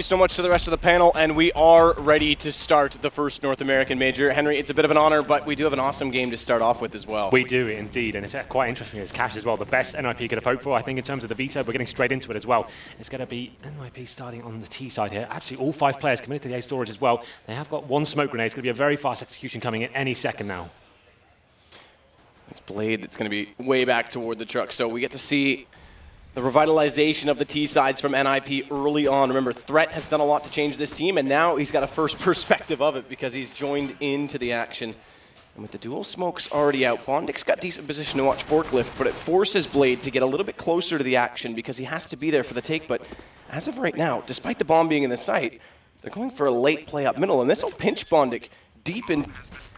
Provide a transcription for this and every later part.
So much to the rest of the panel, and we are ready to start the first North American major. Henry, it's a bit of an honor, but we do have an awesome game to start off with as well. We do indeed, and it's quite interesting. It's Cash as well, the best NiP could have hoped for. I think in terms of the veto, we're getting straight into it as well. It's going to be NiP starting on the T side here. Actually, all 5 players committed to the A storage as well. They have got 1 smoke grenade. It's going to be a very fast execution coming in any second now. It's Blade that's going to be way back toward the truck, so we get to see the revitalization of the T sides from NiP early on. Remember, Trivett has done a lot to change this team, and now he's got a first perspective of it because he's joined into the action. And with the dual smokes already out, Bondik's got decent position to watch Forklift, but it forces Blade to get a little bit closer to the action because he has to be there for the take. But as of right now, despite the bomb being in the site, they're going for a late play up middle, and this will pinch Bondik deep in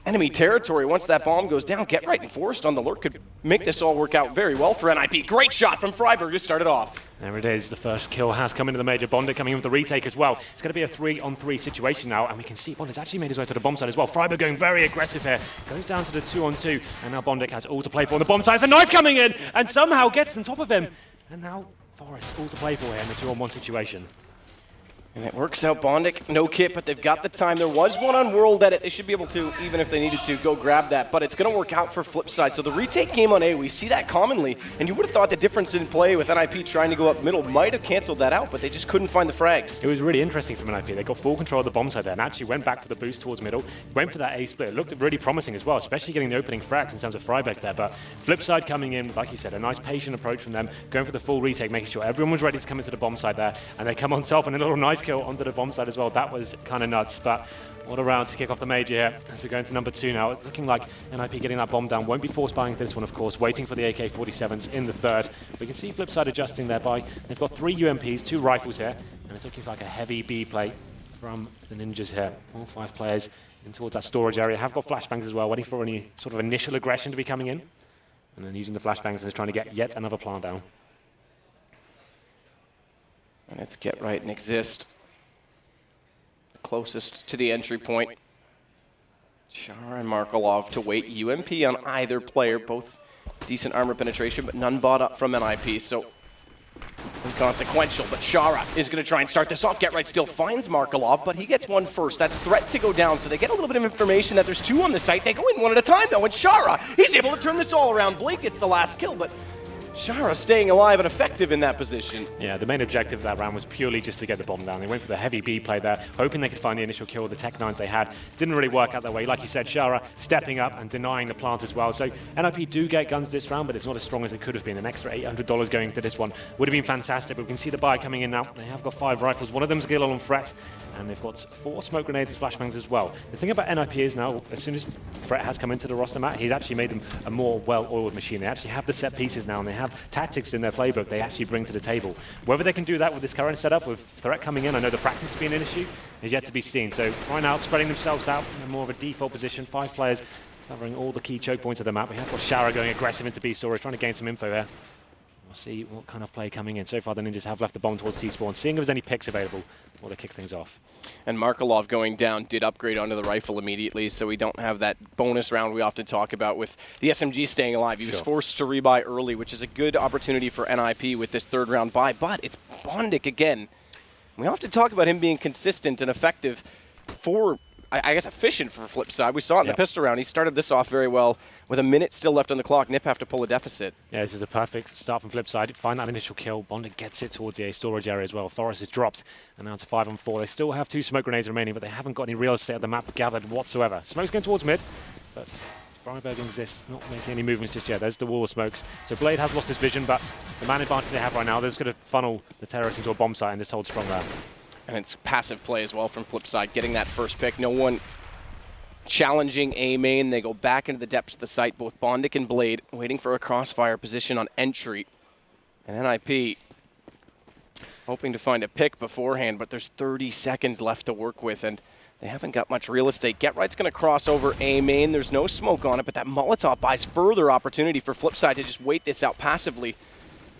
enemy territory. Once that bomb goes down, Get Right and Forrest on the lurk could make this all work out very well for NiP. Great shot from Freiburg to start it off. There it is. The first kill has come into the major. Bondik coming in with the retake as well. It's going to be a 3-on-3 situation now, and we can see Bondik's actually made his way to the bomb side as well. Freiburg going very aggressive here. Goes down to the 2-on-2, and now Bondik has all to play for on the bomb side. It's a knife coming in, and somehow gets on top of him. And now Forrest all to play for here in the 2-on-1 situation. And it works out. Bondik, no kit, but they've got the time. There was one on World Edit. They should be able to, even if they needed to, go grab that. But it's going to work out for Flipside. So the retake game on A, we see that commonly. And you would have thought the difference in play with NiP trying to go up middle might have canceled that out, but they just couldn't find the frags. It was really interesting from NiP. They got full control of the bomb side there and actually went back for the boost towards middle. Went for that A split. It looked really promising as well, especially getting the opening frags in terms of Freiburg there. But Flipside coming in, like you said, a nice patient approach from them, going for the full retake, making sure everyone was ready to come into the bomb side there. And they come on top and a little knife kill onto the bomb side as well. That was kind of nuts, but what a round to kick off the major here as we go into number 2 now. It's looking like NiP getting that bomb down. Won't be force buying this one, of course, waiting for the AK-47s in the third. We can see Flipside adjusting thereby. They've got 3 UMPs, 2 rifles here, and it's looking like a heavy B play from the Ninjas here. All 5 players in towards that storage area. Have got flashbangs as well, waiting for any sort of initial aggression to be coming in, and then using the flashbangs and trying to get yet another plant down. And it's Get Right and Exist closest to the entry point. Shara and Markolov to wait. UMP on either player, both decent armor penetration, but none bought up from NiP, so inconsequential. But Shara is going to try and start this off. Get Right still finds Markolov, but he gets one first. That's Trivett to go down, so they get a little bit of information that there's 2 on the site. They go in one at a time, though, and Shara, he's able to turn this all around. Blake gets the last kill, but Shara staying alive and effective in that position. Yeah, the main objective of that round was purely just to get the bomb down. They went for the heavy B play there, hoping they could find the initial kill with the Tech 9s they had. Didn't really work out that way. Like you said, Shara stepping up and denying the plant as well. So NiP do get guns this round, but it's not as strong as it could have been. An extra $800 going into this one would have been fantastic, but we can see the buy coming in now. They have got 5 rifles. One of them's Gil on Threat, and they've got 4 smoke grenades and flashbangs as well. The thing about NiP is now, as soon as Threat has come into the roster map, he's actually made them a more well-oiled machine. They actually have the set pieces now, and they have tactics in their playbook they actually bring to the table. Whether they can do that with this current setup, with Threat coming in, I know the practice being an issue, is yet to be seen. So right now, spreading themselves out in more of a default position. 5 players covering all the key choke points of the map. We have got Shara going aggressive into B storage, trying to gain some info here. We'll see what kind of play coming in. So far, the Ninjas have left the bomb towards T-spawn, seeing if there's any picks available or to kick things off. And Markolov going down did upgrade onto the rifle immediately, so we don't have that bonus round we often talk about with the SMG staying alive. He was forced to rebuy early, which is a good opportunity for NiP with this 3rd round buy, but it's Bondik again. We often talk about him being consistent and effective for, I guess, efficient for Flipside. We saw it in the pistol round. He started this off very well. With a minute still left on the clock, NiP have to pull a deficit. Yeah, this is a perfect start from Flipside. Find that initial kill. Bondik gets it towards the A storage area as well. Forrest is dropped, and now to 5-on-4. They still have 2 smoke grenades remaining, but they haven't got any real estate of the map gathered whatsoever. Smoke's going towards mid, but Freiburg exists, not making any movements just yet. There's the wall of smokes. So Blade has lost his vision, but the man advantage they have right now, they're just going to funnel the terrorists into a bomb site and just hold strong there. And it's passive play as well from Flipside, getting that first pick. No one challenging A main. They go back into the depths of the site, both Bondik and Blade, waiting for a crossfire position on entry. And NiP hoping to find a pick beforehand, but there's 30 seconds left to work with, and they haven't got much real estate. Get Right's going to cross over A main. There's no smoke on it, but that Molotov buys further opportunity for Flipside to just wait this out passively.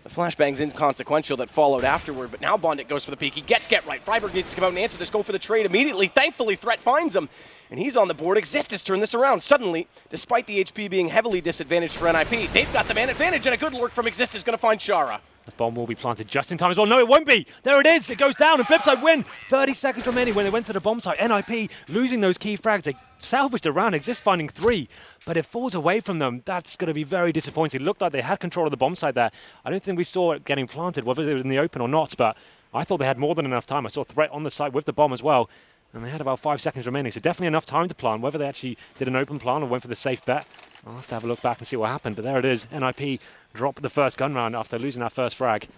The flashbang's inconsequential that followed afterward, but now Bondik goes for the peek. He gets Get Right. Freiburg needs to come out and answer this, go for the trade immediately. Thankfully, Threat finds him, and he's on the board. Exist has turned this around. Suddenly, despite the HP being heavily disadvantaged for NiP, they've got the man advantage, and a good lurk from Exist is going to find Shara. The bomb will be planted just in time as well. No, it won't be. There it is. It goes down and Flipside win. 30 seconds remaining when they went to the bomb site. NiP losing those key frags. They salvaged a round, Exist finding 3, but it falls away from them. That's going to be very disappointing. It looked like they had control of the bomb site there. I don't think we saw it getting planted, whether it was in the open or not, but I thought they had more than enough time. I saw Threat on the site with the bomb as well, and they had about 5 seconds remaining, so definitely enough time to plant. Whether they actually did an open plant or went for the safe bet, I'll have to have a look back and see what happened, but there it is. NiP dropped the first gun round after losing that first frag.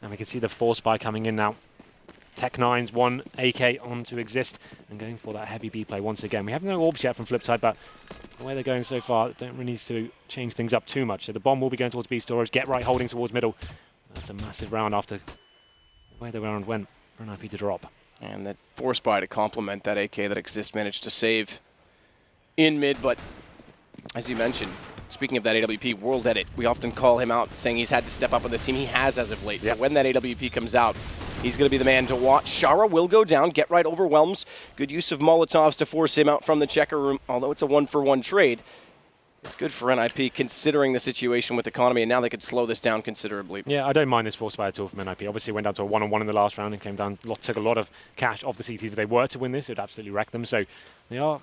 And we can see the force buy coming in now. Tech9's 1 AK on to Exist and going for that heavy B play once again. We haven't no orbs yet from Flipside, but the way they're going so far, don't really need to change things up too much. So the bomb will be going towards B storage. Get right holding towards middle. That's a massive round after the way the round went for NiP to drop. And that force buy to complement that AK that Exist managed to save in mid, but as you mentioned, speaking of that AWP, World Edit, we often call him out saying he's had to step up on this team. He has as of late. Yep. So when that AWP comes out, he's going to be the man to watch. Shara will go down. Get right overwhelms. Good use of Molotovs to force him out from the checker room. Although it's a 1-for-1 trade, it's good for NiP considering the situation with economy, and now they could slow this down considerably. Yeah, I don't mind this force buy at all from NiP. Obviously, went down to a 1-on-1 in the last round and came down, took a lot of cash off the CT. If they were to win this, it would absolutely wreck them. So they are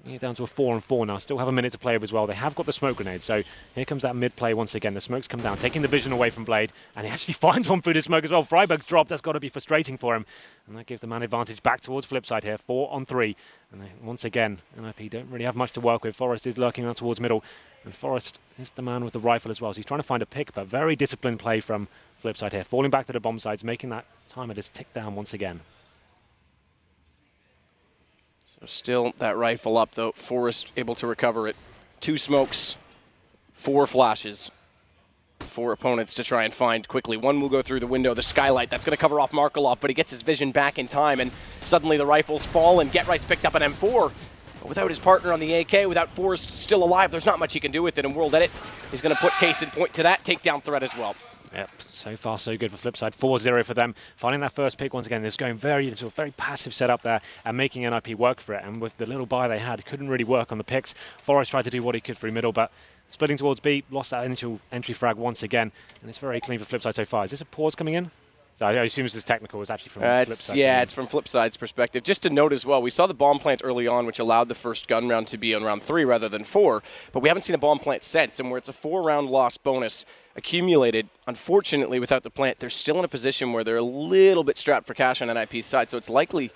bringing it down to a 4-on-4 now. Still have a minute to play with as well. They have got the smoke grenade. So here comes that mid play once again. The smokes come down, taking the vision away from Blade. And he actually finds one through the smoke as well. Freiberg's dropped. That's got to be frustrating for him. And that gives the man advantage back towards Flipside here. 4-on-3. And they, once again, NiP don't really have much to work with. Forest is lurking out towards middle. And Forest is the man with the rifle as well. So he's trying to find a pick, but very disciplined play from Flipside here. Falling back to the bomb sides, making that timer just tick down once again. So still that rifle up, though. Forrest able to recover it. 2 smokes, 4 flashes. 4 opponents to try and find quickly. One will go through the window, the skylight. That's going to cover off Markelov, but he gets his vision back in time, and suddenly the rifles fall, and Get Right's picked up an M4. But without his partner on the AK, without Forrest still alive, there's not much he can do with it, and World Edit is going to put case in point to that takedown threat as well. Yep, so far so good for Flipside. 4-0 for them. Finding that first pick once again. It's going into a very passive setup there and making NiP work for it. And with the little buy they had, it couldn't really work on the picks. Forrest tried to do what he could through middle, but splitting towards B, lost that initial entry frag once again. And it's very clean for Flipside so far. Is this a pause coming in? So I assume this is technical. It's actually from Flipside. Yeah, it's from Flipside's perspective. Just to note as well, we saw the bomb plant early on, which allowed the first gun round to be on round 3 rather than 4. But we haven't seen a bomb plant since, and where it's a 4-round loss bonus accumulated, unfortunately, without the plant, they're still in a position where they're a little bit strapped for cash on NiP's side. So it's likely,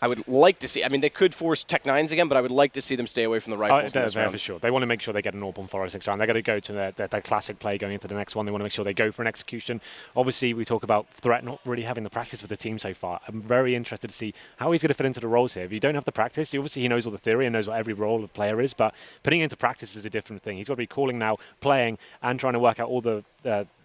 I would like to see, I mean, they could force Tech9s again, but I would like to see them stay away from the rifles in this round. For sure. They want to make sure they get an AWP on Forest next round. They're going to go to their classic play going into the next one. They want to make sure they go for an execution. Obviously, we talk about Threat not really having the practice with the team so far. I'm very interested to see how he's going to fit into the roles here. If you don't have the practice, obviously he knows all the theory and knows what every role of the player is, but putting it into practice is a different thing. He's got to be calling now, playing, and trying to work out all the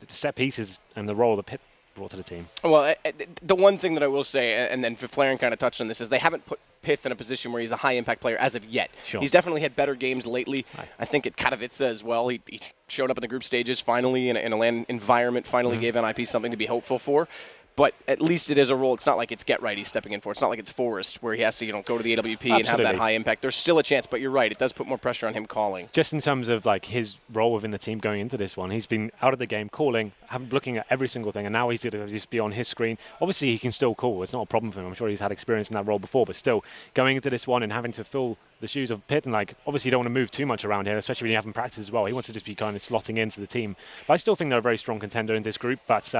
set pieces and the role the Pit brought to the team. Well, the one thing that I will say, and then Flaren kind of touched on this, is they haven't put Pith in a position where he's a high-impact player as of yet. Sure. He's definitely had better games lately. Aye. I think at Katowice as well, he showed up in the group stages finally in a LAN environment, finally gave NiP something to be hopeful for. But at least it is a role. It's not like it's Get Right he's stepping in for. It's not like it's Forrest where he has to go to the AWP and have that high impact. There's still a chance, but you're right. It does put more pressure on him calling. Just in terms of like his role within the team going into this one, he's been out of the game calling, looking at every single thing, and now he's going to just be on his screen. Obviously, he can still call. It's not a problem for him. I'm sure he's had experience in that role before, but still going into this one and having to fill the shoes of Pit, and obviously you don't want to move too much around here, especially when you haven't practiced as well. He wants to just be kind of slotting into the team. But I still think they're a very strong contender in this group, but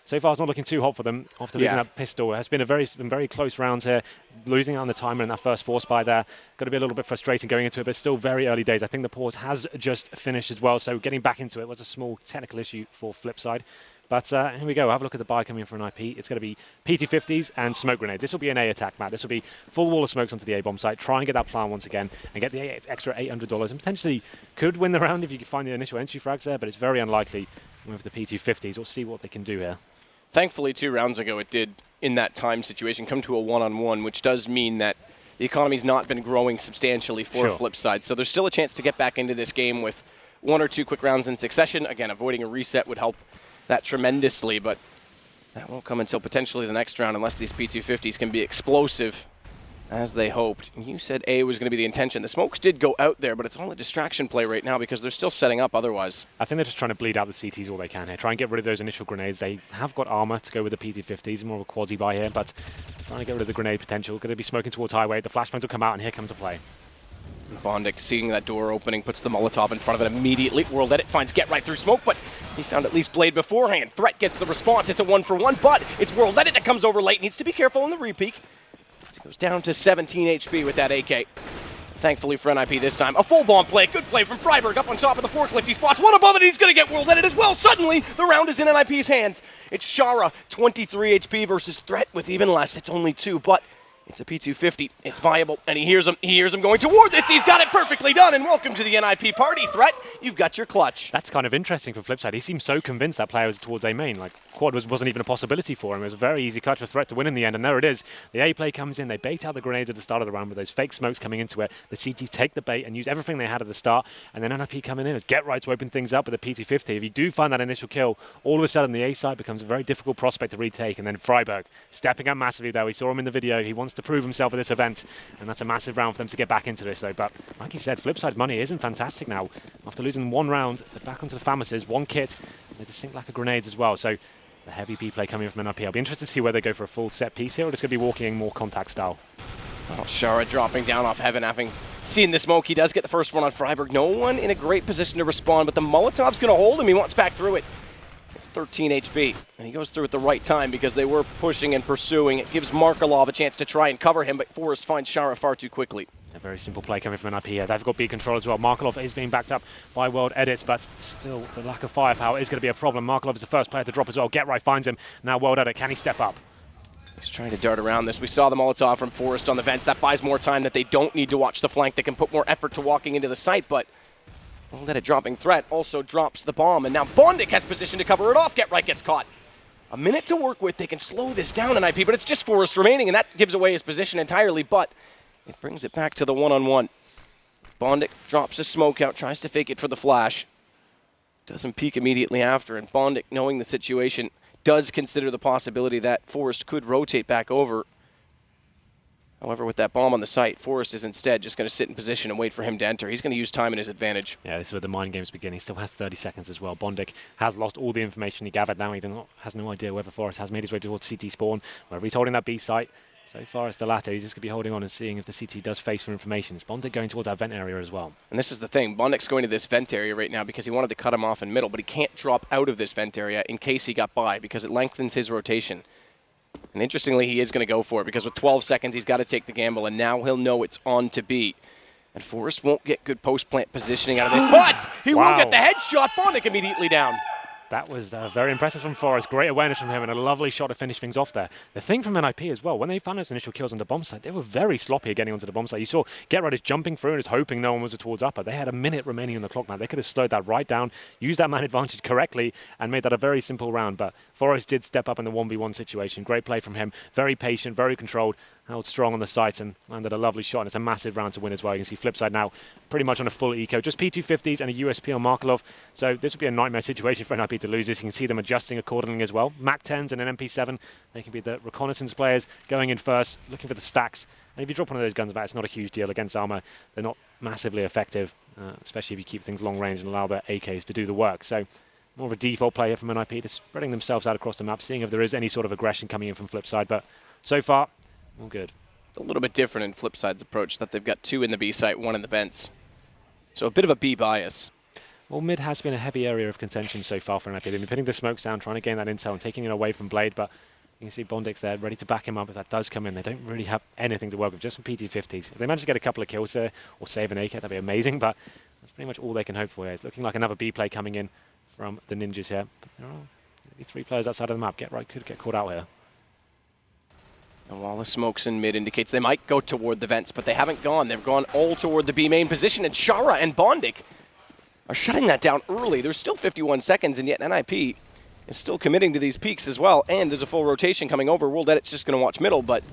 so far, it's not looking too hot for them after losing that pistol. It has been very close rounds here, losing out on the timer in that first force buy there. Got to be a little bit frustrating going into it, but still very early days. I think the pause has just finished as well, so getting back into it was a small technical issue for Flipside. But here we go. Have a look at the buy coming in for NiP. It's going to be PT50s and smoke grenades. This will be an A attack, Matt. This will be full wall of smokes onto the A bomb site. Try and get that plan once again and get the extra $800 and potentially could win the round if you can find the initial entry frags there, but it's very unlikely with the PT50s. We'll see what they can do here. Thankfully, 2 rounds ago, it did, in that time situation, come to a 1-on-1, which does mean that the economy's not been growing substantially for Flipside. So there's still a chance to get back into this game with 1 or 2 quick rounds in succession. Again, avoiding a reset would help that tremendously, but that won't come until potentially the next round unless these P250s can be explosive as they hoped. You said A was going to be the intention. The smokes did go out there, but it's all a distraction play right now because they're still setting up otherwise. I think they're just trying to bleed out the CTs all they can here. Try and get rid of those initial grenades. They have got armor to go with the PT-50s, more of a quasi-buy here, but trying to get rid of the grenade potential. Going to be smoking towards highway. The flashbangs will come out, and here comes a play. Bondik seeing that door opening, puts the Molotov in front of it immediately. World Edit finds Get Right through smoke, but he found at least Blade beforehand. Threat gets the response. It's a 1-for-1, but it's World Edit that comes over late. Needs to be careful in the repeak. He goes down to 17 HP with that AK. Thankfully for NiP this time. A full bomb play. Good play from Freiberg up on top of the forklift. He spots one above it. He's going to get World Edit as well. Suddenly, the round is in NiP's hands. It's Shara, 23 HP versus Threat with even less. It's only 2, but it's a P250. It's viable, and he hears him going toward this. He's got it perfectly done, and welcome to the NiP party, Threat. You've got your clutch. That's kind of interesting for Flipside. He seemed so convinced that player was towards A main. Like, quad wasn't even a possibility for him. It was a very easy clutch for Threat to win in the end, and there it is. The A play comes in. They bait out the grenades at the start of the round with those fake smokes coming into it. The CTs take the bait and use everything they had at the start, and then NiP coming in as Get Right to open things up with a PT-50. If you do find that initial kill, all of a sudden the A side becomes a very difficult prospect to retake, and then Freiberg stepping up massively there. We saw him in the video. He wants to prove himself at this event, and that's a massive round for them to get back into this though. But like he said, Flipside money isn't fantastic now. After losing 1 round, they're back onto the Famises, 1 kit, and a distinct lack of grenades as well. So the heavy B play coming from NiP. I'll be interested to see where they go for a full set piece here, or just going to be walking more contact style. Oh, Shara dropping down off heaven, having seen the smoke. He does get the first one on Freiberg. No one in a great position to respond, but the Molotov's going to hold him. He wants back through it. It's 13 HP, and he goes through at the right time because they were pushing and pursuing. It gives Markelov a chance to try and cover him, but Forrest finds Shara far too quickly. A very simple play coming from NiP here. They've got B control as well. Markelov is being backed up by World Edit, but still the lack of firepower is going to be a problem. Markelov is the first player to drop as well. Get Right finds him. Now World Edit, can he step up? He's trying to dart around this. We saw the Molotov from Forrest on the vents. That buys more time that they don't need to watch the flank. They can put more effort to walking into the site, but World Edit dropping Threat also drops the bomb, and now Bondik has position to cover it off. Get Right gets caught. A minute to work with. They can slow this down in NiP, but it's just Forrest remaining, and that gives away his position entirely, but it brings it back to the one-on-one. Bondik drops a smoke out, tries to fake it for the flash. Doesn't peek immediately after, and Bondik, knowing the situation, does consider the possibility that Forrest could rotate back over. However, with that bomb on the site, Forrest is instead just going to sit in position and wait for him to enter. He's going to use time in his advantage. Yeah, this is where the mind games begin. He still has 30 seconds as well. Bondik has lost all the information he gathered now. He has no idea whether Forrest has made his way towards CT spawn, whether he's holding that B site. So far, it's the latter. He's just going to be holding on and seeing if the CT does face for information. Is Bondik going towards that vent area as well? And this is the thing. Bondik's going to this vent area right now because he wanted to cut him off in middle, but he can't drop out of this vent area in case he got by because it lengthens his rotation. And interestingly, he is going to go for it because with 12 seconds, he's got to take the gamble, and now he'll know it's on to beat. And Forrest won't get good post-plant positioning out of this, but he will get the headshot. Bondik immediately down. That was very impressive from Forrest. Great awareness from him and a lovely shot to finish things off there. The thing from NiP as well, when they found those initial kills on the bomb site, they were very sloppy at getting onto the bomb site. You saw Get Right is jumping through and is hoping no one was towards upper. They had a minute remaining on the clock, man. They could have slowed that right down, used that man advantage correctly, and made that a very simple round. But Forrest did step up in the 1v1 situation. Great play from him. Very patient, very controlled. Held strong on the site and landed a lovely shot, and it's a massive round to win as well. You can see Flipside now pretty much on a full eco. Just P250s and a USP on Markelov. So this would be a nightmare situation for NiP to lose this. You can see them adjusting accordingly as well. MAC-10s and an MP7. They can be the reconnaissance players going in first, looking for the stacks. And if you drop one of those guns back, it's not a huge deal against armor. They're not massively effective, especially if you keep things long range and allow their AKs to do the work. So more of a default player from NiP, just spreading themselves out across the map, seeing if there is any sort of aggression coming in from Flipside. But so far, all good. It's a little bit different in Flipside's approach, that they've got 2 in the B site, 1 in the vents. So a bit of a B bias. Well, mid has been a heavy area of contention so far for NiP. They've been putting the smokes down, trying to gain that intel and taking it away from Blade, but you can see Bondik's there, ready to back him up if that does come in. They don't really have anything to work with, just some PT-50s. If they manage to get a couple of kills there, or save an AK, that'd be amazing, but that's pretty much all they can hope for here. It's looking like another B play coming in from the Ninjas here. But there are maybe 3 players outside of the map. Get Right could get caught out here. And while the smokes in mid indicates they might go toward the vents, but they haven't gone. They've gone all toward the B main position, and Shara and Bondik are shutting that down early. There's still 51 seconds, and yet NiP is still committing to these peaks as well, and there's a full rotation coming over. World Edit's just going to watch middle, but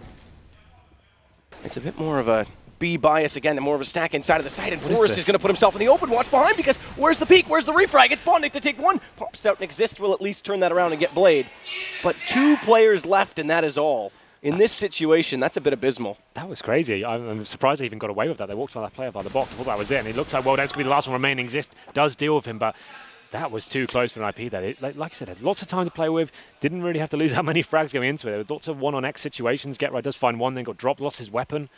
it's a bit more of a B bias again, and more of a stack inside of the site, and Forrest is going to put himself in the open. Watch behind, because where's the peak? Where's the refrag? It's Bondik to take 1. Pops out, and Exist will at least turn that around and get Blade. But 2 players left, and that is all. In this situation, that's a bit abysmal. That was crazy. I'm surprised they even got away with that. They walked on that player by the box. I thought that was it. And it looks like, well, that's going to be the last one remaining. Xist does deal with him, but that was too close for an IP there. Like I said, had lots of time to play with. Didn't really have to lose that many frags going into it. There was lots of 1-on-X situations. GetRight does find one, then got dropped, lost his weapon.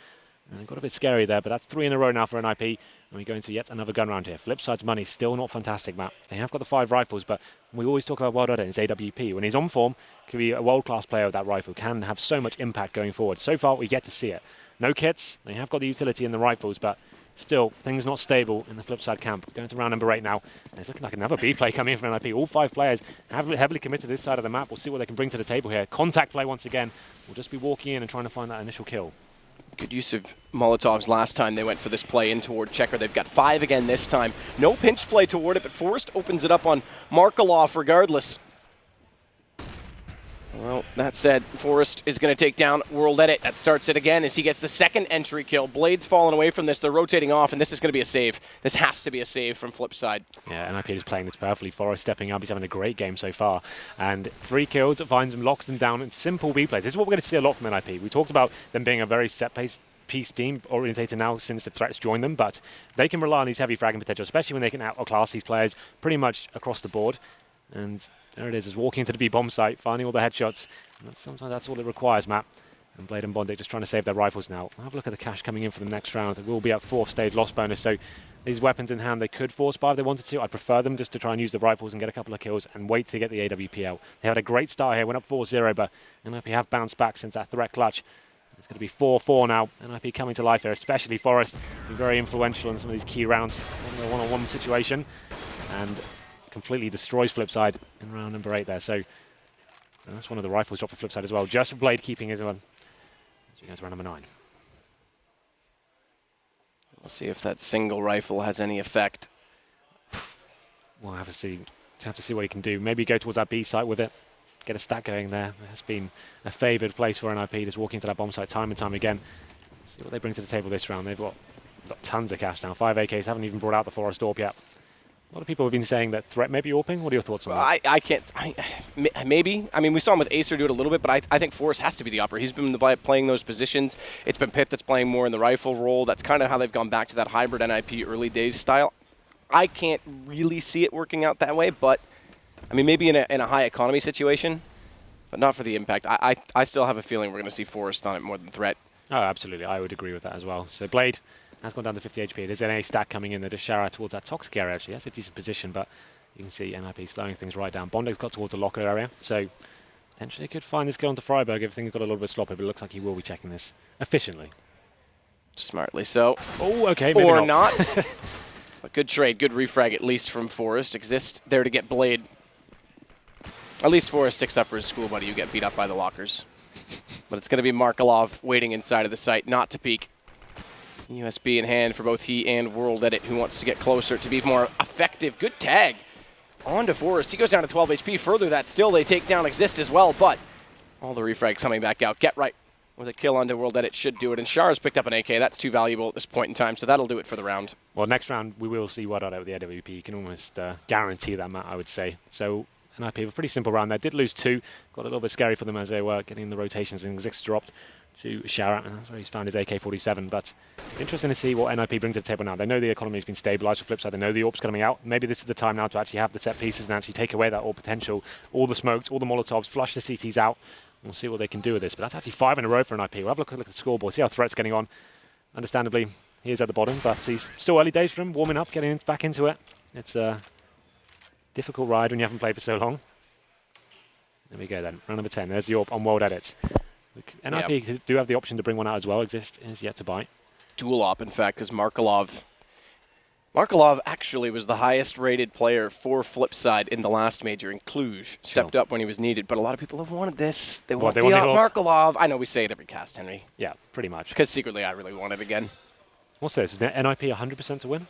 And it got a bit scary there, but that's 3 in a row now for an IP. And we go into yet another gun round here. Flipside's money still not fantastic, Matt. They have got the 5 rifles, but we always talk about Wild and his AWP. When he's on form, can be a world-class player with that rifle. Can have so much impact going forward. So far, we get to see it. No kits. They have got the utility in the rifles, but still, things not stable in the Flipside camp. Going to round number 8 now. And it's looking like another B play coming in from NiP. All 5 players have heavily committed to this side of the map. We'll see what they can bring to the table here. Contact play once again. We'll just be walking in and trying to find that initial kill. Good use of Molotovs last time they went for this play in toward Checker. They've got 5 again this time. No pinch play toward it, but Forrest opens it up on Markelov regardless. Well, that said, Forrest is going to take down World Edit. That starts it again as he gets the second entry kill. Blade's falling away from this. They're rotating off, and this is going to be a save. This has to be a save from Flipside. Yeah, NiP is playing this perfectly. Forrest stepping up. He's having a great game so far. And 3 kills, finds them, locks them down in simple B plays. This is what we're going to see a lot from NiP. We talked about them being a very set-piece team orientated now since the threats joined them, but they can rely on these heavy fragging potential, especially when they can outclass these players pretty much across the board. And there it is walking into the B bomb site, finding all the headshots. And sometimes that's all it requires, Matt. And Blade and Bondic just trying to save their rifles now. Have a look at the cash coming in for the next round. It will be at 4th stage loss bonus, so these weapons in hand, they could force buy if they wanted to. I'd prefer them just to try and use the rifles and get a couple of kills and wait to get the AWP out. They had a great start here, went up 4-0, but NiP have bounced back since that threat clutch. It's going to be 4-4 now. NiP coming to life here, especially Forrest, being very influential in some of these key rounds. In a one-on-one situation, and completely destroys Flipside in round number 8 there. So that's one of the rifles dropped for Flipside as well. Just Blade keeping his one. As we go to round number 9. We'll see if that single rifle has any effect. We'll have to see what he can do. Maybe go towards that B site with it. Get a stack going there. It has been a favoured place for NiP, just walking to that bomb site time and time again. See what they bring to the table this round. They've got tons of cash now. 5 AKs, haven't even brought out the Forest AWP yet. A lot of people have been saying that threat may be AWPing. What are your thoughts on that? I can't. Maybe. I mean, we saw him with Acer do it a little bit, but I think Forrest has to be the operator. He's been playing those positions. It's been Pitt that's playing more in the rifle role. That's kind of how they've gone back to that hybrid NiP early days style. I can't really see it working out that way, but I mean, maybe in a high economy situation, but not for the impact. I still have a feeling we're going to see Forrest on it more than threat. Oh, absolutely. I would agree with that as well. So Blade has gone down to 50 HP. There's an A stack coming in. They're just shower towards that toxic area, actually. That's a decent position, but you can see NiP slowing things right down. Bondic's got towards the locker area, so potentially could find this kill onto Freiburg. Everything's got a little bit sloppy, but it looks like he will be checking this efficiently. Smartly so. Oh, okay, maybe or not. But good trade, good refrag at least from Forrest. Xist there to get Blade. At least Forrest sticks up for his school buddy. You get beat up by the lockers. But it's going to be Markelov waiting inside of the site, not to peek. USB in hand for both he and World Edit, who wants to get closer to be more effective. Good tag on to Forrest. He goes down to 12 HP. Further that still, they take down Xist as well, but all the refrags coming back out. GetRight with a kill onto World Edit should do it. And Shara's picked up an AK. That's too valuable at this point in time, so that'll do it for the round. Well, next round we will see Wild with the AWP. You can almost guarantee that, Matt, I would say. So NiP, a pretty simple round there. Did lose 2. Got a little bit scary for them as they were getting the rotations, and Xist dropped to Shara, and that's where he's found his AK-47. But interesting to see what NiP brings to the table now. They know the economy has been stabilised for Flipside. They know the AWP's coming out. Maybe this is the time now to actually have the set pieces and actually take away that AWP potential. All the smokes, all the Molotovs, flush the CTs out. We'll see what they can do with this. But that's actually 5 in a row for NiP. We'll have a look at the scoreboard, see how Threat's getting on. Understandably, he is at the bottom, but he's still early days for him, warming up, getting back into it. It's a difficult ride when you haven't played for so long. There we go then. Round number 10. There's the AWP on World Edit. NiP do have the option to bring one out as well. Xist is yet to buy. Dual op, in fact, because Markelov actually was the highest rated player for Flipside in the last major in Cluj. Stepped up when he was needed, but a lot of people have wanted this. They want the Markelov. I know we say it every cast, Henry. Yeah, pretty much. Because secretly I really want it again. What's this? Is NiP 100% to win?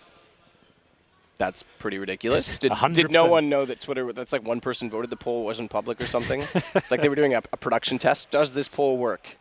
That's pretty ridiculous. Did no one know that Twitter, that's like one person voted the poll wasn't public or something? It's like they were doing a production test. Does this poll work?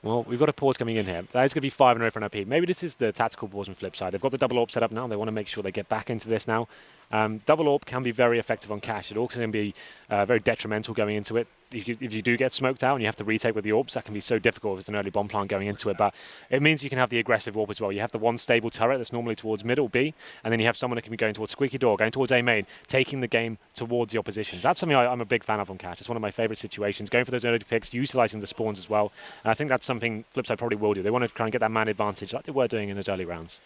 Well, we've got a pause coming in here. That is going to be 5 in a row for NiP. Maybe this is the tactical pause from Flipside. They've got the double AWP set up now. They want to make sure they get back into this now. Double AWP can be very effective on cash. It also can be very detrimental going into it. If you do get smoked out and you have to retake with the AWPs, that can be so difficult if it's an early bomb plant going into it. But it means you can have the aggressive AWP as well. You have the one stable turret that's normally towards middle B, and then you have someone that can be going towards squeaky door, going towards A main, taking the game towards the opposition. That's something I'm a big fan of on cash. It's one of my favorite situations, going for those early picks, utilizing the spawns as well. And I think that's something Flipside probably will do. They want to try and get that man advantage like they were doing in those early rounds.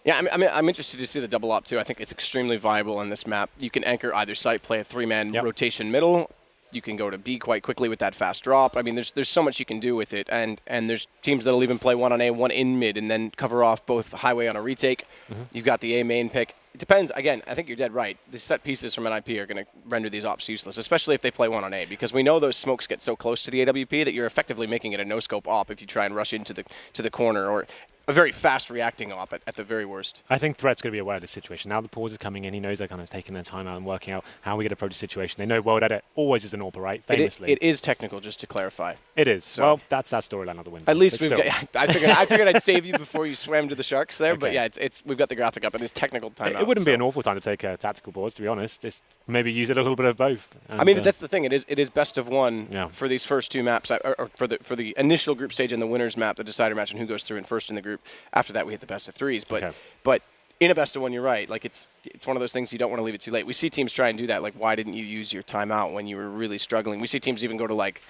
Yeah, I'm interested to see the double op too. I think it's extremely viable on this map. You can anchor either site, play a 3-man rotation middle. You can go to B quite quickly with that fast drop. I mean, there's so much you can do with it, and there's teams that'll even play one on A, one in mid, and then cover off both highway on a retake. You've got the A main pick. It depends. Again, I think you're dead right. The set pieces from NiP are going to render these ops useless, especially if they play one on A, because we know those smokes get so close to the AWP that you're effectively making it a no-scope op if you try and rush into the corner, or a very fast reacting op at the very worst. I think Threat's going to be aware of this situation. Now the pause is coming in, he knows they're kind of taking their time out and working out how we get to approach the situation. They know World Edit always is an AWP, right? Famously. It is technical, just to clarify. It is. So well, that's that storyline of the window. At least we've got, I figured I'd save you before you swam to the sharks there, but yeah, we've got the graphic up. It is technical timeout. It wouldn't be an awful time to take a tactical pause, to be honest. Just maybe use it a little bit of both. And, I mean, that's the thing. It is best of one for these first two maps, or for the initial group stage and the winners map, the decider match, and who goes through in first in the group. After that, we hit the best of threes. But in a best of one, you're right. Like it's one of those things you don't want to leave it too late. We see teams try and do that. Like, why didn't you use your timeout when you were really struggling? We see teams even go to like,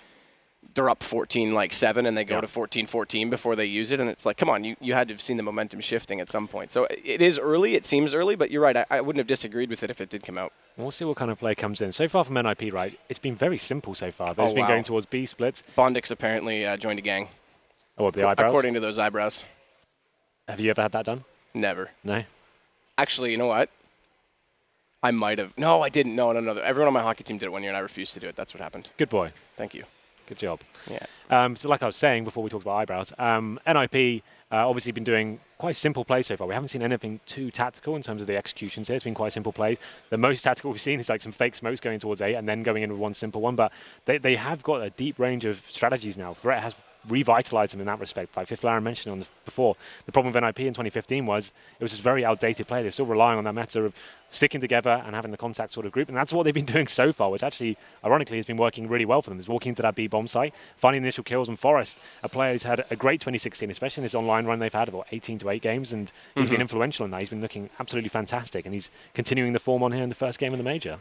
they're up 14-7 and they go to 14-14 before they use it, and it's like, come on, you had to have seen the momentum shifting at some point. So it is early, it seems early, but you're right, I wouldn't have disagreed with it if it did come out. We'll see what kind of play comes in. So far from NiP, right, it's been very simple so far. They've been going towards B splits. Bondix apparently joined a gang. Oh, what, the eyebrows? According to those eyebrows. Have you ever had that done? Never. No? Actually, you know what? I might have. No, I didn't. No. Everyone on my hockey team did it one year, and I refused to do it. That's what happened. Good boy. Thank you. Good job. Yeah. So like I was saying before we talked about eyebrows, NiP obviously been doing quite simple plays so far. We haven't seen anything too tactical in terms of the executions here. It's been quite simple plays. The most tactical we've seen is like some fake smokes going towards A and then going in with one simple one. But they have got a deep range of strategies now. Threat has revitalized them in that respect. Like Fifth Laren mentioned on before, the problem with NiP in 2015 was it was just very outdated play. They're still relying on that meta of sticking together and having the contact sort of group, and that's what they've been doing so far, which actually, ironically, has been working really well for them. Is walking into that B bomb site, finding initial kills, and Forrest, a player who's had a great 2016, especially in this online run they've had, about 18 to 8 games, and he's been influential in that. He's been looking absolutely fantastic, and he's continuing the form on here in the first game of the major.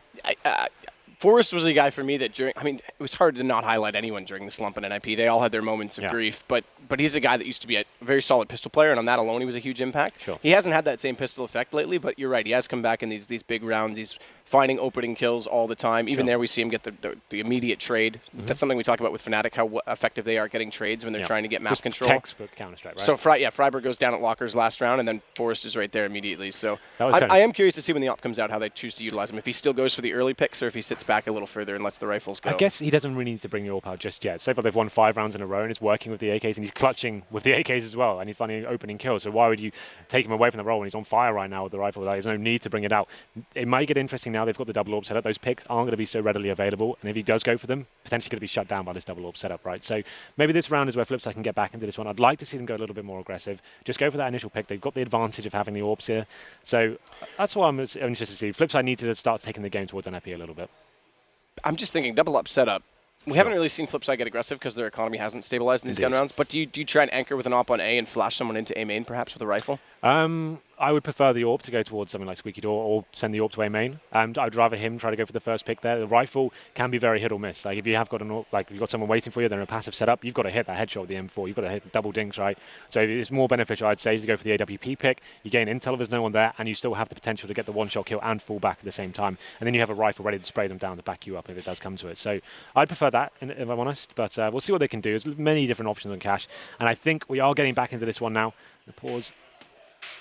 Forrest was the guy for me that it was hard to not highlight anyone during the slump in NiP. They all had their moments of grief, but he's a guy that used to be a very solid pistol player, and on that alone he was a huge impact. Sure. He hasn't had that same pistol effect lately, but you're right, he has come back in these big rounds. He's finding opening kills all the time. Even there we see him get the immediate trade. That's something we talk about with Fnatic, how effective they are getting trades when they're trying to get map control. Textbook Counter-Strike, right? So Freiburg goes down at Lockers last round, and then Forrest is right there immediately. So I am curious to see when the op comes out how they choose to utilize him. If he still goes for the early picks or if he sits back a little further and lets the rifles go. I guess he doesn't really need to bring the AWP out just yet. So far they've won 5 rounds in a row and he's working with the AKs and he's clutching with the AKs as well, and he's finding opening kills. So why would you take him away from the role when he's on fire right now with the rifle? There's no need to bring it out. It might get interesting now. They've got the double AWP setup. Those picks aren't going to be so readily available, and if he does go for them, potentially going to be shut down by this double AWP setup, right? So maybe this round is where Flipside can get back into this one. I'd like to see them go a little bit more aggressive. Just go for that initial pick. They've got the advantage of having the AWPs here. So that's why I'm interested to see. Flipside need to start taking the game towards NiP a little bit. I'm just thinking double up setup. We haven't really seen Flipside get aggressive because their economy hasn't stabilized in these gun rounds. But do you try and anchor with an op on A and flash someone into A main, perhaps with a rifle? I would prefer the AWP to go towards something like Squeaky Door or send the AWP to A main. I'd rather him try to go for the first pick there. The rifle can be very hit or miss. Like if you have got you've got someone waiting for you, they're in a passive setup, you've got to hit that headshot with the M4. You've got to hit double dinks, right? So it's more beneficial, I'd say, to go for the AWP pick. You gain intel if there's no one there, and you still have the potential to get the one-shot kill and fall back at the same time. And then you have a rifle ready to spray them down to back you up if it does come to it. So I'd prefer that, if I'm honest. But we'll see what they can do. There's many different options on cash, and I think we are getting back into this one now. The pause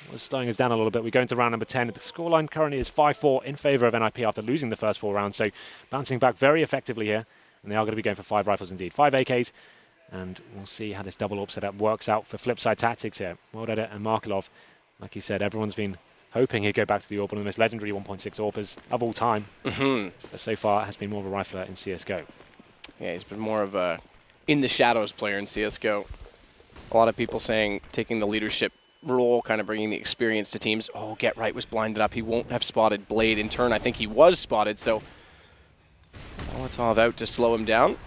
was slowing us down a little bit. We go into round number 10. The scoreline currently is 5-4 in favour of NiP after losing the first 4 rounds. So bouncing back very effectively here. And they are going to be going for 5 rifles indeed. 5 AKs. And we'll see how this double AWP setup works out for Flipside Tactics here. World Edit and Markelov. Like you said, everyone's been hoping he'd go back to the AWP, one of the most legendary 1.6 AWPers of all time. But so far, it has been more of a rifler in CSGO. Yeah, he's been more of a in the shadows player in CSGO. A lot of people saying taking the leadership role, kind of bringing the experience to teams. Oh, Get Right was blinded up. He won't have spotted Blade. In turn, I think he was spotted, so Molotov out to slow him down.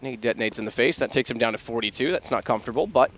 Nade detonates in the face. That takes him down to 42. That's not comfortable, but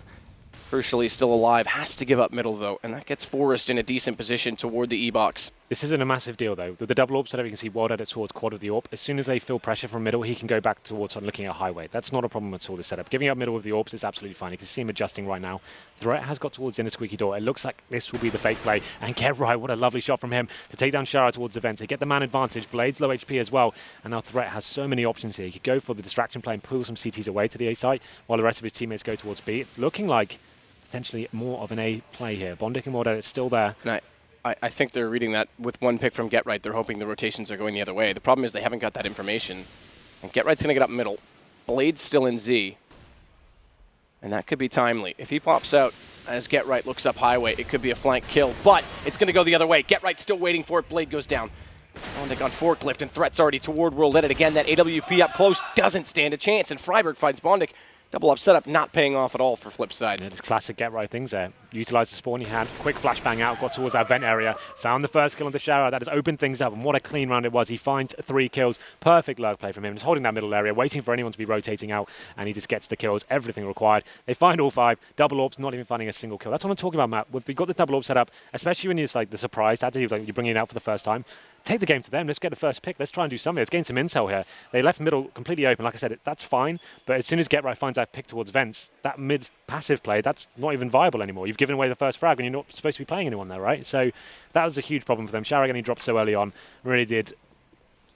crucially still alive. Has to give up middle, though, and that gets Forrest in a decent position toward the E-box. This isn't a massive deal, though. With the double AWP setup, you can see Wild Edit towards quad of the AWP. As soon as they feel pressure from middle, he can go back towards looking at highway. That's not a problem at all, this setup. Giving up middle with the AWPs is absolutely fine. You can see him adjusting right now. Threat has got towards the inner squeaky door. It looks like this will be the fake play. And Get Right, what a lovely shot from him to take down Shara towards the vent. To get the man advantage. Blade's low HP as well. And now Threat has so many options here. He could go for the distraction play and pull some CTs away to the A site, while the rest of his teammates go towards B. It's looking like potentially more of an A play here. Bondik and Wild Edit still there. And I think they're reading that with one pick from Get Right. They're hoping the rotations are going the other way. The problem is they haven't got that information. And Get Right's going to get up middle. Blade's still in Z. And that could be timely. If he pops out as Get Right looks up highway, it could be a flank kill. But it's going to go the other way. Get Right's still waiting for it. Blade goes down. Bondik on forklift, and Threat's already toward World Edit again. That AWP up close doesn't stand a chance. And Freiburg finds Bondik. Double up setup, not paying off at all for Flipside. Yeah, just classic Get Right things there. Utilised the spawn he had, quick flashbang out, got towards that vent area, found the first kill on the Shara. That has opened things up, and what a clean round it was. He finds 3 kills. Perfect lurk play from him, just holding that middle area, waiting for anyone to be rotating out, and he just gets the kills, everything required. They find all 5, double AWPs, not even finding a single kill. That's what I'm talking about, Matt. We've got the double AWP set up, especially when it's like the surprise tactic, like you're bringing it out for the first time. Take the game to them. Let's get the first pick. Let's try and do something. Let's gain some intel here. They left middle completely open. Like I said, that's fine. But as soon as Get Right finds that pick towards vents, that mid-passive play, that's not even viable anymore. You've given away the first frag and you're not supposed to be playing anyone there, right? So that was a huge problem for them. Shara getting dropped so early on really did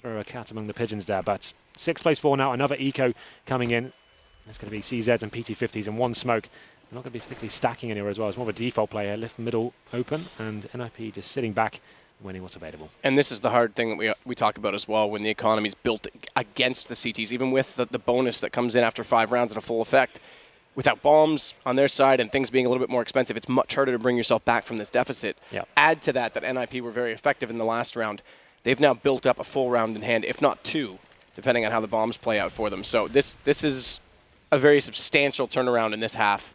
throw a cat among the pigeons there. But 6 plays 4 now. Another eco coming in. That's going to be CZs and PT50s and 1 smoke. They're not going to be particularly stacking anywhere as well. It's more of a default play here. Lift middle open and NiP just sitting back, winning what's available. And this is the hard thing that we talk about as well when the economy's built against the CTs, even with the bonus that comes in after 5 rounds in a full effect. Without bombs on their side and things being a little bit more expensive, it's much harder to bring yourself back from this deficit. Yep. Add to that NiP were very effective in the last round. They've now built up a full round in hand, if not 2, depending on how the bombs play out for them. So this is a very substantial turnaround in this half,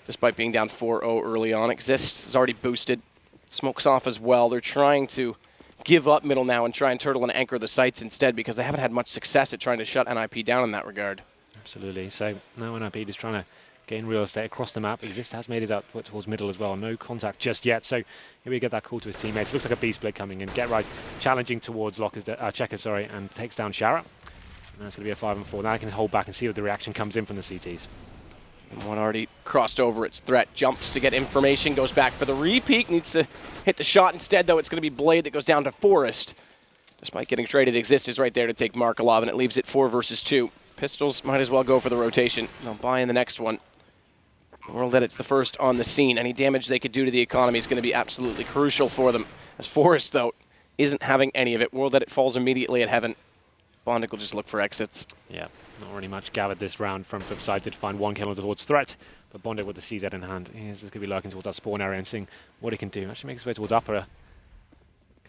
despite being down 4-0 early on. Exist is already boosted. Smoke's off as well. They're trying to give up middle now and try and turtle and anchor the sites instead because they haven't had much success at trying to shut NiP down in that regard. Absolutely. So now NiP is trying to gain real estate across the map. Exist has made it up towards middle as well. No contact just yet. So here we get that call to his teammates. Looks like a B split coming in. Get Right challenging towards Checkers, and takes down Shara. And that's going to be a 5-4. Now I can hold back and see what the reaction comes in from the CTs. And one already crossed over its Threat, jumps to get information, goes back for the repeat, needs to hit the shot instead, though it's going to be Blade that goes down to Forrest. Despite getting traded, Exist is right there to take Markelov, and it leaves it 4 versus 2. Pistols might as well go for the rotation. They'll buy in the next one. World Edit's the first on the scene. Any damage they could do to the economy is going to be absolutely crucial for them. As Forrest, though, isn't having any of it. World Edit falls immediately at Heaven. Bondik will just look for exits. Yeah, not really much gathered this round from Flipside. Did find 1 kill towards Threat, but Bondik with the CZ in hand. He's just going to be lurking towards that spawn area and seeing what he can do. Actually makes his way towards upper.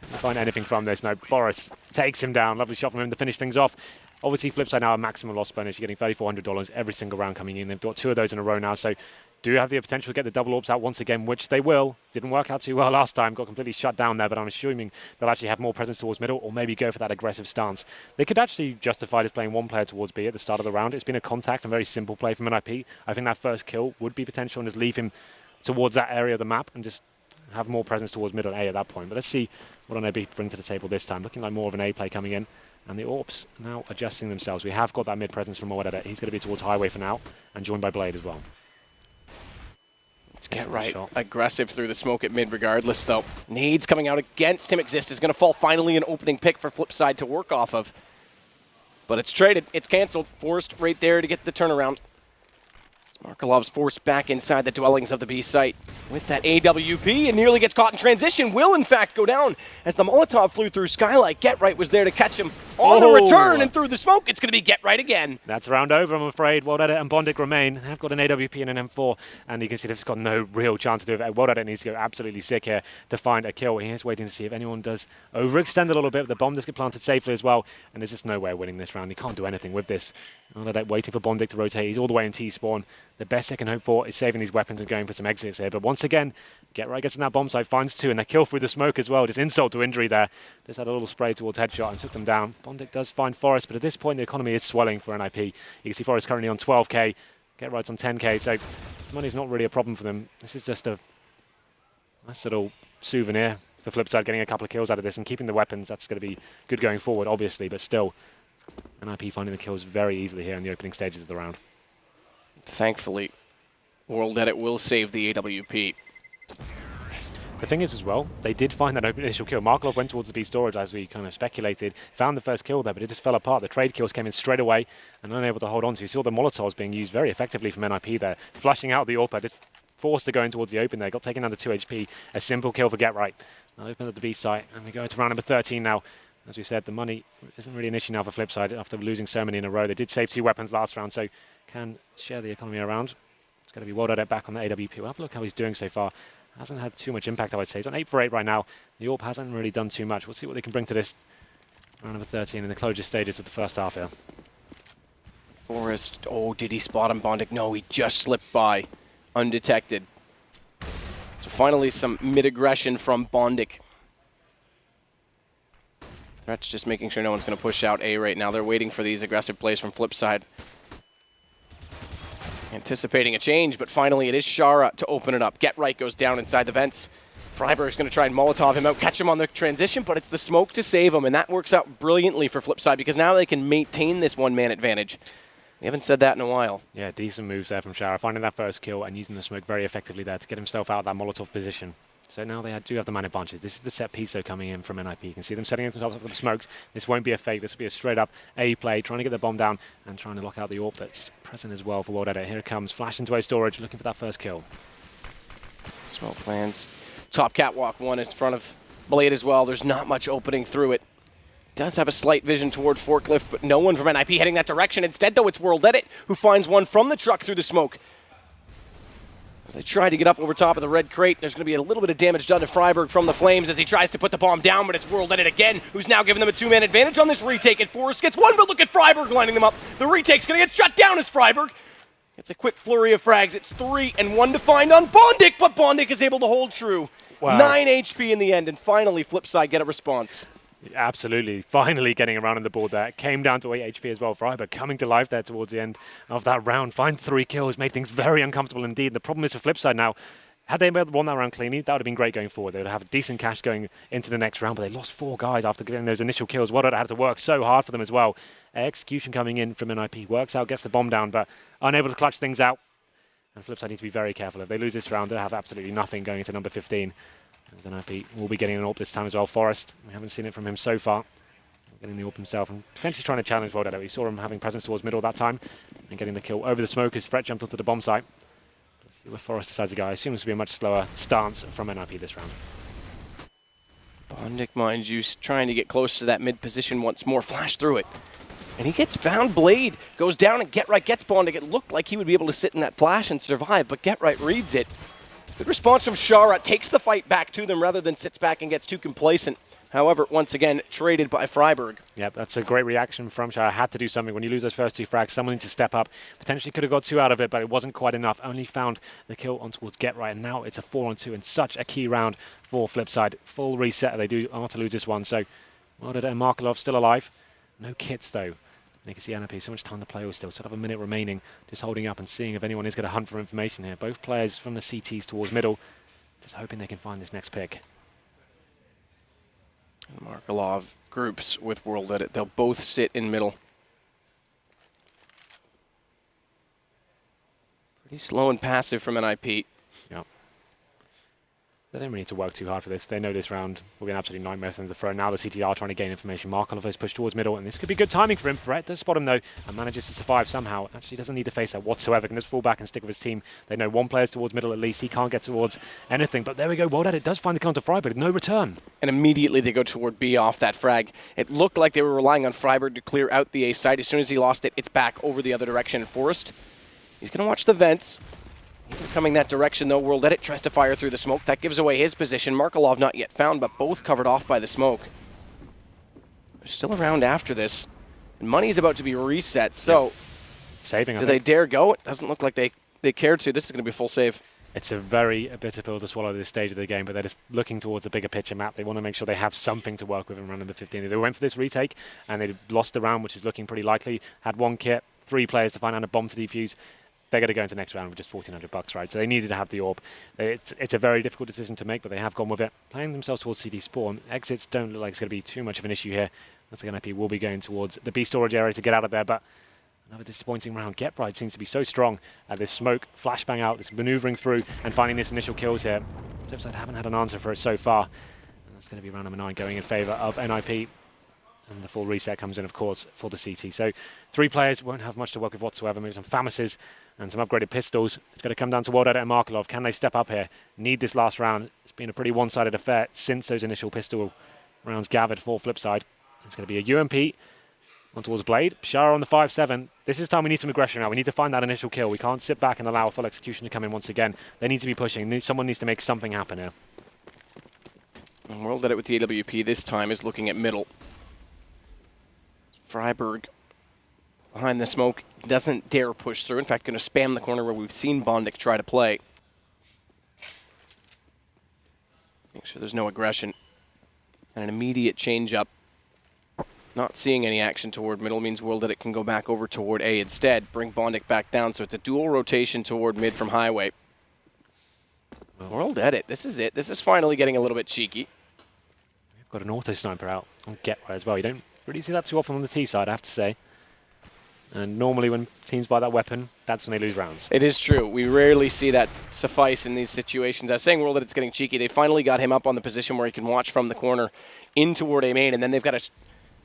Can't find anything from this. No, Forrest takes him down. Lovely shot from him to finish things off. Obviously, Flipside now a maximum loss bonus. You're getting $3,400 every single round coming in. They've got 2 of those in a row now, so do have the potential to get the double AWPs out once again, which they will. Didn't work out too well last time. Got completely shut down there, but I'm assuming they'll actually have more presence towards middle or maybe go for that aggressive stance. They could actually justify just playing 1 player towards B at the start of the round. It's been a contact and very simple play from NiP. I think that first kill would be potential and just leave him towards that area of the map and just have more presence towards middle A at that point. But let's see what NiP bring to the table this time. Looking like more of an A play coming in. And the AWPs now adjusting themselves. We have got that mid presence from Wild Edit. He's going to be towards highway for now and joined by Blade as well. Let's get right. Aggressive through the smoke at mid regardless, though. Needs coming out against him. Exist is going to fall finally an opening pick for Flipside to work off of. But it's traded. It's canceled. Forced right there to get the turnaround. Markelov's forced back inside the dwellings of the B site with that AWP and nearly gets caught in transition. Will, in fact, go down as the Molotov flew through Skylight. Get Right was there to catch him on the return, and through the smoke, it's going to be Get Right again. That's round over, I'm afraid. Wild Edit and Bondik remain. They've got an AWP and an M4, and you can see they've just got no real chance to do it. Wild Edit needs to go absolutely sick here to find a kill. He is waiting to see if anyone does overextend a little bit. The bomb does get planted safely as well, and there's just no way of winning this round. He can't do anything with this. Wild Edit waiting for Bondik to rotate. He's all the way in T-spawn. the best they can hope for is saving these weapons and going for some exits here. But once again, GetRight gets in that bomb site, finds 2, and they kill through the smoke as well. Just insult to injury there. Just had a little spray towards headshot and took them down. Bondic does find Forest, but at this point the economy is swelling for NiP. You can see Forest currently on 12k, GetRight's on 10k, so money's not really a problem for them. This is just a nice little souvenir for Flipside, getting a couple of kills out of this and keeping the weapons. That's going to be good going forward, obviously, but still, NiP finding the kills very easily here in the opening stages of the round. Thankfully, World Edit will save the AWP. The thing is as well, they did find that initial kill. Markelov went towards the B storage as we kind of speculated, found the first kill there, but it just fell apart. The trade kills came in straight away and unable to hold on to. You saw the Molotovs being used very effectively from NiP there, flushing out the AWP, just forced to go in towards the open there, got taken down to 2 HP. A simple kill for GetRight. Now open at the B site, and we go to round number 13 now. As we said, the money isn't really an issue now for Flipside after losing so many in a row. They did save 2 weapons last round, so can share the economy around. It's going to be World Edit back on the AWP. We'll have a look how he's doing so far. Hasn't had too much impact, I would say. He's on 8 for 8 right now. The AWP hasn't really done too much. We'll see what they can bring to this round number 13 in the closure stages of the first half here. Forest, oh, did he spot him, Bondic? No, he just slipped by, undetected. So finally some mid-aggression from Bondic. Threat's just making sure no one's going to push out A right now. They're waiting for these aggressive plays from Flipside. Anticipating a change, but finally it is Shara to open it up. GetRight goes down inside the vents. Freiberg's going to try and Molotov him out, catch him on the transition, but it's the smoke to save him, and that works out brilliantly for Flipside because now they can maintain this one-man advantage. We haven't said that in a while. Yeah, decent moves there from Shara, finding that first kill and using the smoke very effectively there to get himself out of that Molotov position. So now they do have the man advantage. This is the set piece though coming in from NiP. You can see them setting themselves up for the smokes. This won't be a fake. This will be a straight up A play, trying to get the bomb down and trying to lock out the AWP that's present as well for World Edit. Here it comes, flash into A storage, looking for that first kill. Smoke plans. Top catwalk one in front of Blade as well. There's not much opening through it. Does have a slight vision toward Forklift, but no one from NiP heading that direction. Instead, though, it's World Edit who finds one from the truck through the smoke. As they try to get up over top of the red crate, there's going to be a little bit of damage done to Freiberg from the flames as he tries to put the bomb down, but it's World Edit again, who's now giving them a 2-man advantage on this retake, and Forrest gets one, but look at Freiberg lining them up. The retake's going to get shut down as Freiberg. It's a quick flurry of frags. It's 3 and 1 to find on Bondic, but Bondic is able to hold true. Wow. 9 HP in the end, and finally Flipside get a response. Absolutely. Finally getting around on the board there. Came down to 8 HP as well. Freiberg coming to life there towards the end of that round. Find 3 kills. Made things very uncomfortable indeed. The problem is for Flipside now. Had they won that round cleanly, that would have been great going forward. They would have decent cash going into the next round, but they lost 4 guys after getting those initial kills. What would have had to work so hard for them as well. Execution coming in from NiP. Works out, gets the bomb down, but unable to clutch things out. And Flipside need to be very careful. If they lose this round, they'll have absolutely nothing going into number 15. And NiP will be getting an AWP this time as well. Forest, we haven't seen it from him so far. Getting the AWP himself and potentially trying to challenge World Edit. We saw him having presence towards middle that time and getting the kill over the smoke as Fret jumped onto the bomb site. Let's see where Forest decides to go. I assume this will be a much slower stance from NiP this round. Bondic, mind you, trying to get close to that mid position once more. Flash through it. And he gets found. Blade goes down and GetRight gets Bondic. It looked like he would be able to sit in that flash and survive, but GetRight reads it. Good response from Shara, takes the fight back to them rather than sits back and gets too complacent. However, once again, traded by Freiberg. Yep, that's a great reaction from Shara. Had to do something. When you lose those first 2 frags, someone needs to step up. Potentially could have got 2 out of it, but it wasn't quite enough. Only found the kill on towards GetRight, and now it's a 4-on-2 in such a key round for Flipside. Full reset. They do not to lose this one, so World Edit and Markelov still alive. No kits, though. You can see NiP, so much time to play with still. Sort of a minute remaining, just holding up and seeing if anyone is going to hunt for information here. Both players from the CTs towards middle, just hoping they can find this next pick. Markelov groups with World Edit. They'll both sit in middle. Pretty slow and passive from NiP. Yeah. They don't really need to work too hard for this. They know this round will be an absolute nightmare for them to throw. Now the CTR trying to gain information. Markelov is pushed towards middle, and this could be good timing for him. Fret does spot him though, and manages to survive somehow. Actually doesn't need to face that whatsoever. Can just fall back and stick with his team. They know one player's towards middle at least. He can't get towards anything, but there we go. World Edit does find the kill to Freiberg. No return. And immediately they go toward B off that frag. It looked like they were relying on Freiberg to clear out the A side. As soon as he lost it, it's back over the other direction. And Forrest, he's going to watch the vents. Coming that direction, though, World Edit tries to fire through the smoke. That gives away his position. Markelov not yet found, but both covered off by the smoke. They're still around after this. And money is about to be reset, so saving. do they dare go? It doesn't look like they they care to. This is going to be a full save. It's a very bitter pill to swallow at this stage of the game, but they're just looking towards the bigger picture map. They want to make sure they have something to work with in round number 15. They went for this retake, and they lost the round, which is looking pretty likely. Had one kit, 3 players to find out a bomb to defuse. They're going to go into the next round with just $1,400, right? So they needed to have the orb. It's a very difficult decision to make, but they have gone with it. Playing themselves towards CD spawn. Exits don't look like it's going to be too much of an issue here. Looks like NiP will be going towards the B storage area to get out of there, but another disappointing round. GetRight seems to be so strong at this smoke, flashbang out, this maneuvering through, and finding this initial kills here. Flipside haven't had an answer for it so far. And that's going to be round number 9 going in favour of NiP. And the full reset comes in, of course, for the CT. So 3 players won't have much to work with whatsoever. Maybe some Famases and some upgraded pistols. It's going to come down to World Edit and Markelov. Can they step up here? Need this last round. It's been a pretty one-sided affair since those initial pistol rounds gathered for Flipside. It's going to be a UMP. On towards Blade. Pyjamas on the 5-7. This is time we need some aggression now. We need to find that initial kill. We can't sit back and allow full execution to come in once again. They need to be pushing. Someone needs to make something happen here. And World Edit with the AWP this time is looking at middle. Freiburg behind the smoke doesn't dare push through. In fact, going to spam the corner where we've seen Bondik try to play. Make sure there's no aggression. And an immediate change up. Not seeing any action toward middle means World Edit can go back over toward A instead. Bring Bondik back down, so it's a dual rotation toward mid from highway. World Edit, this is it. This is finally getting a little bit cheeky. We've got an auto sniper out on GetRight as well. You don't really see that too often on the T side, I have to say. And normally when teams buy that weapon, that's when they lose rounds. It is true. We rarely see that suffice in these situations. I was saying World Edit's getting cheeky. They finally got him up on the position where he can watch from the corner in toward A main, and then they've got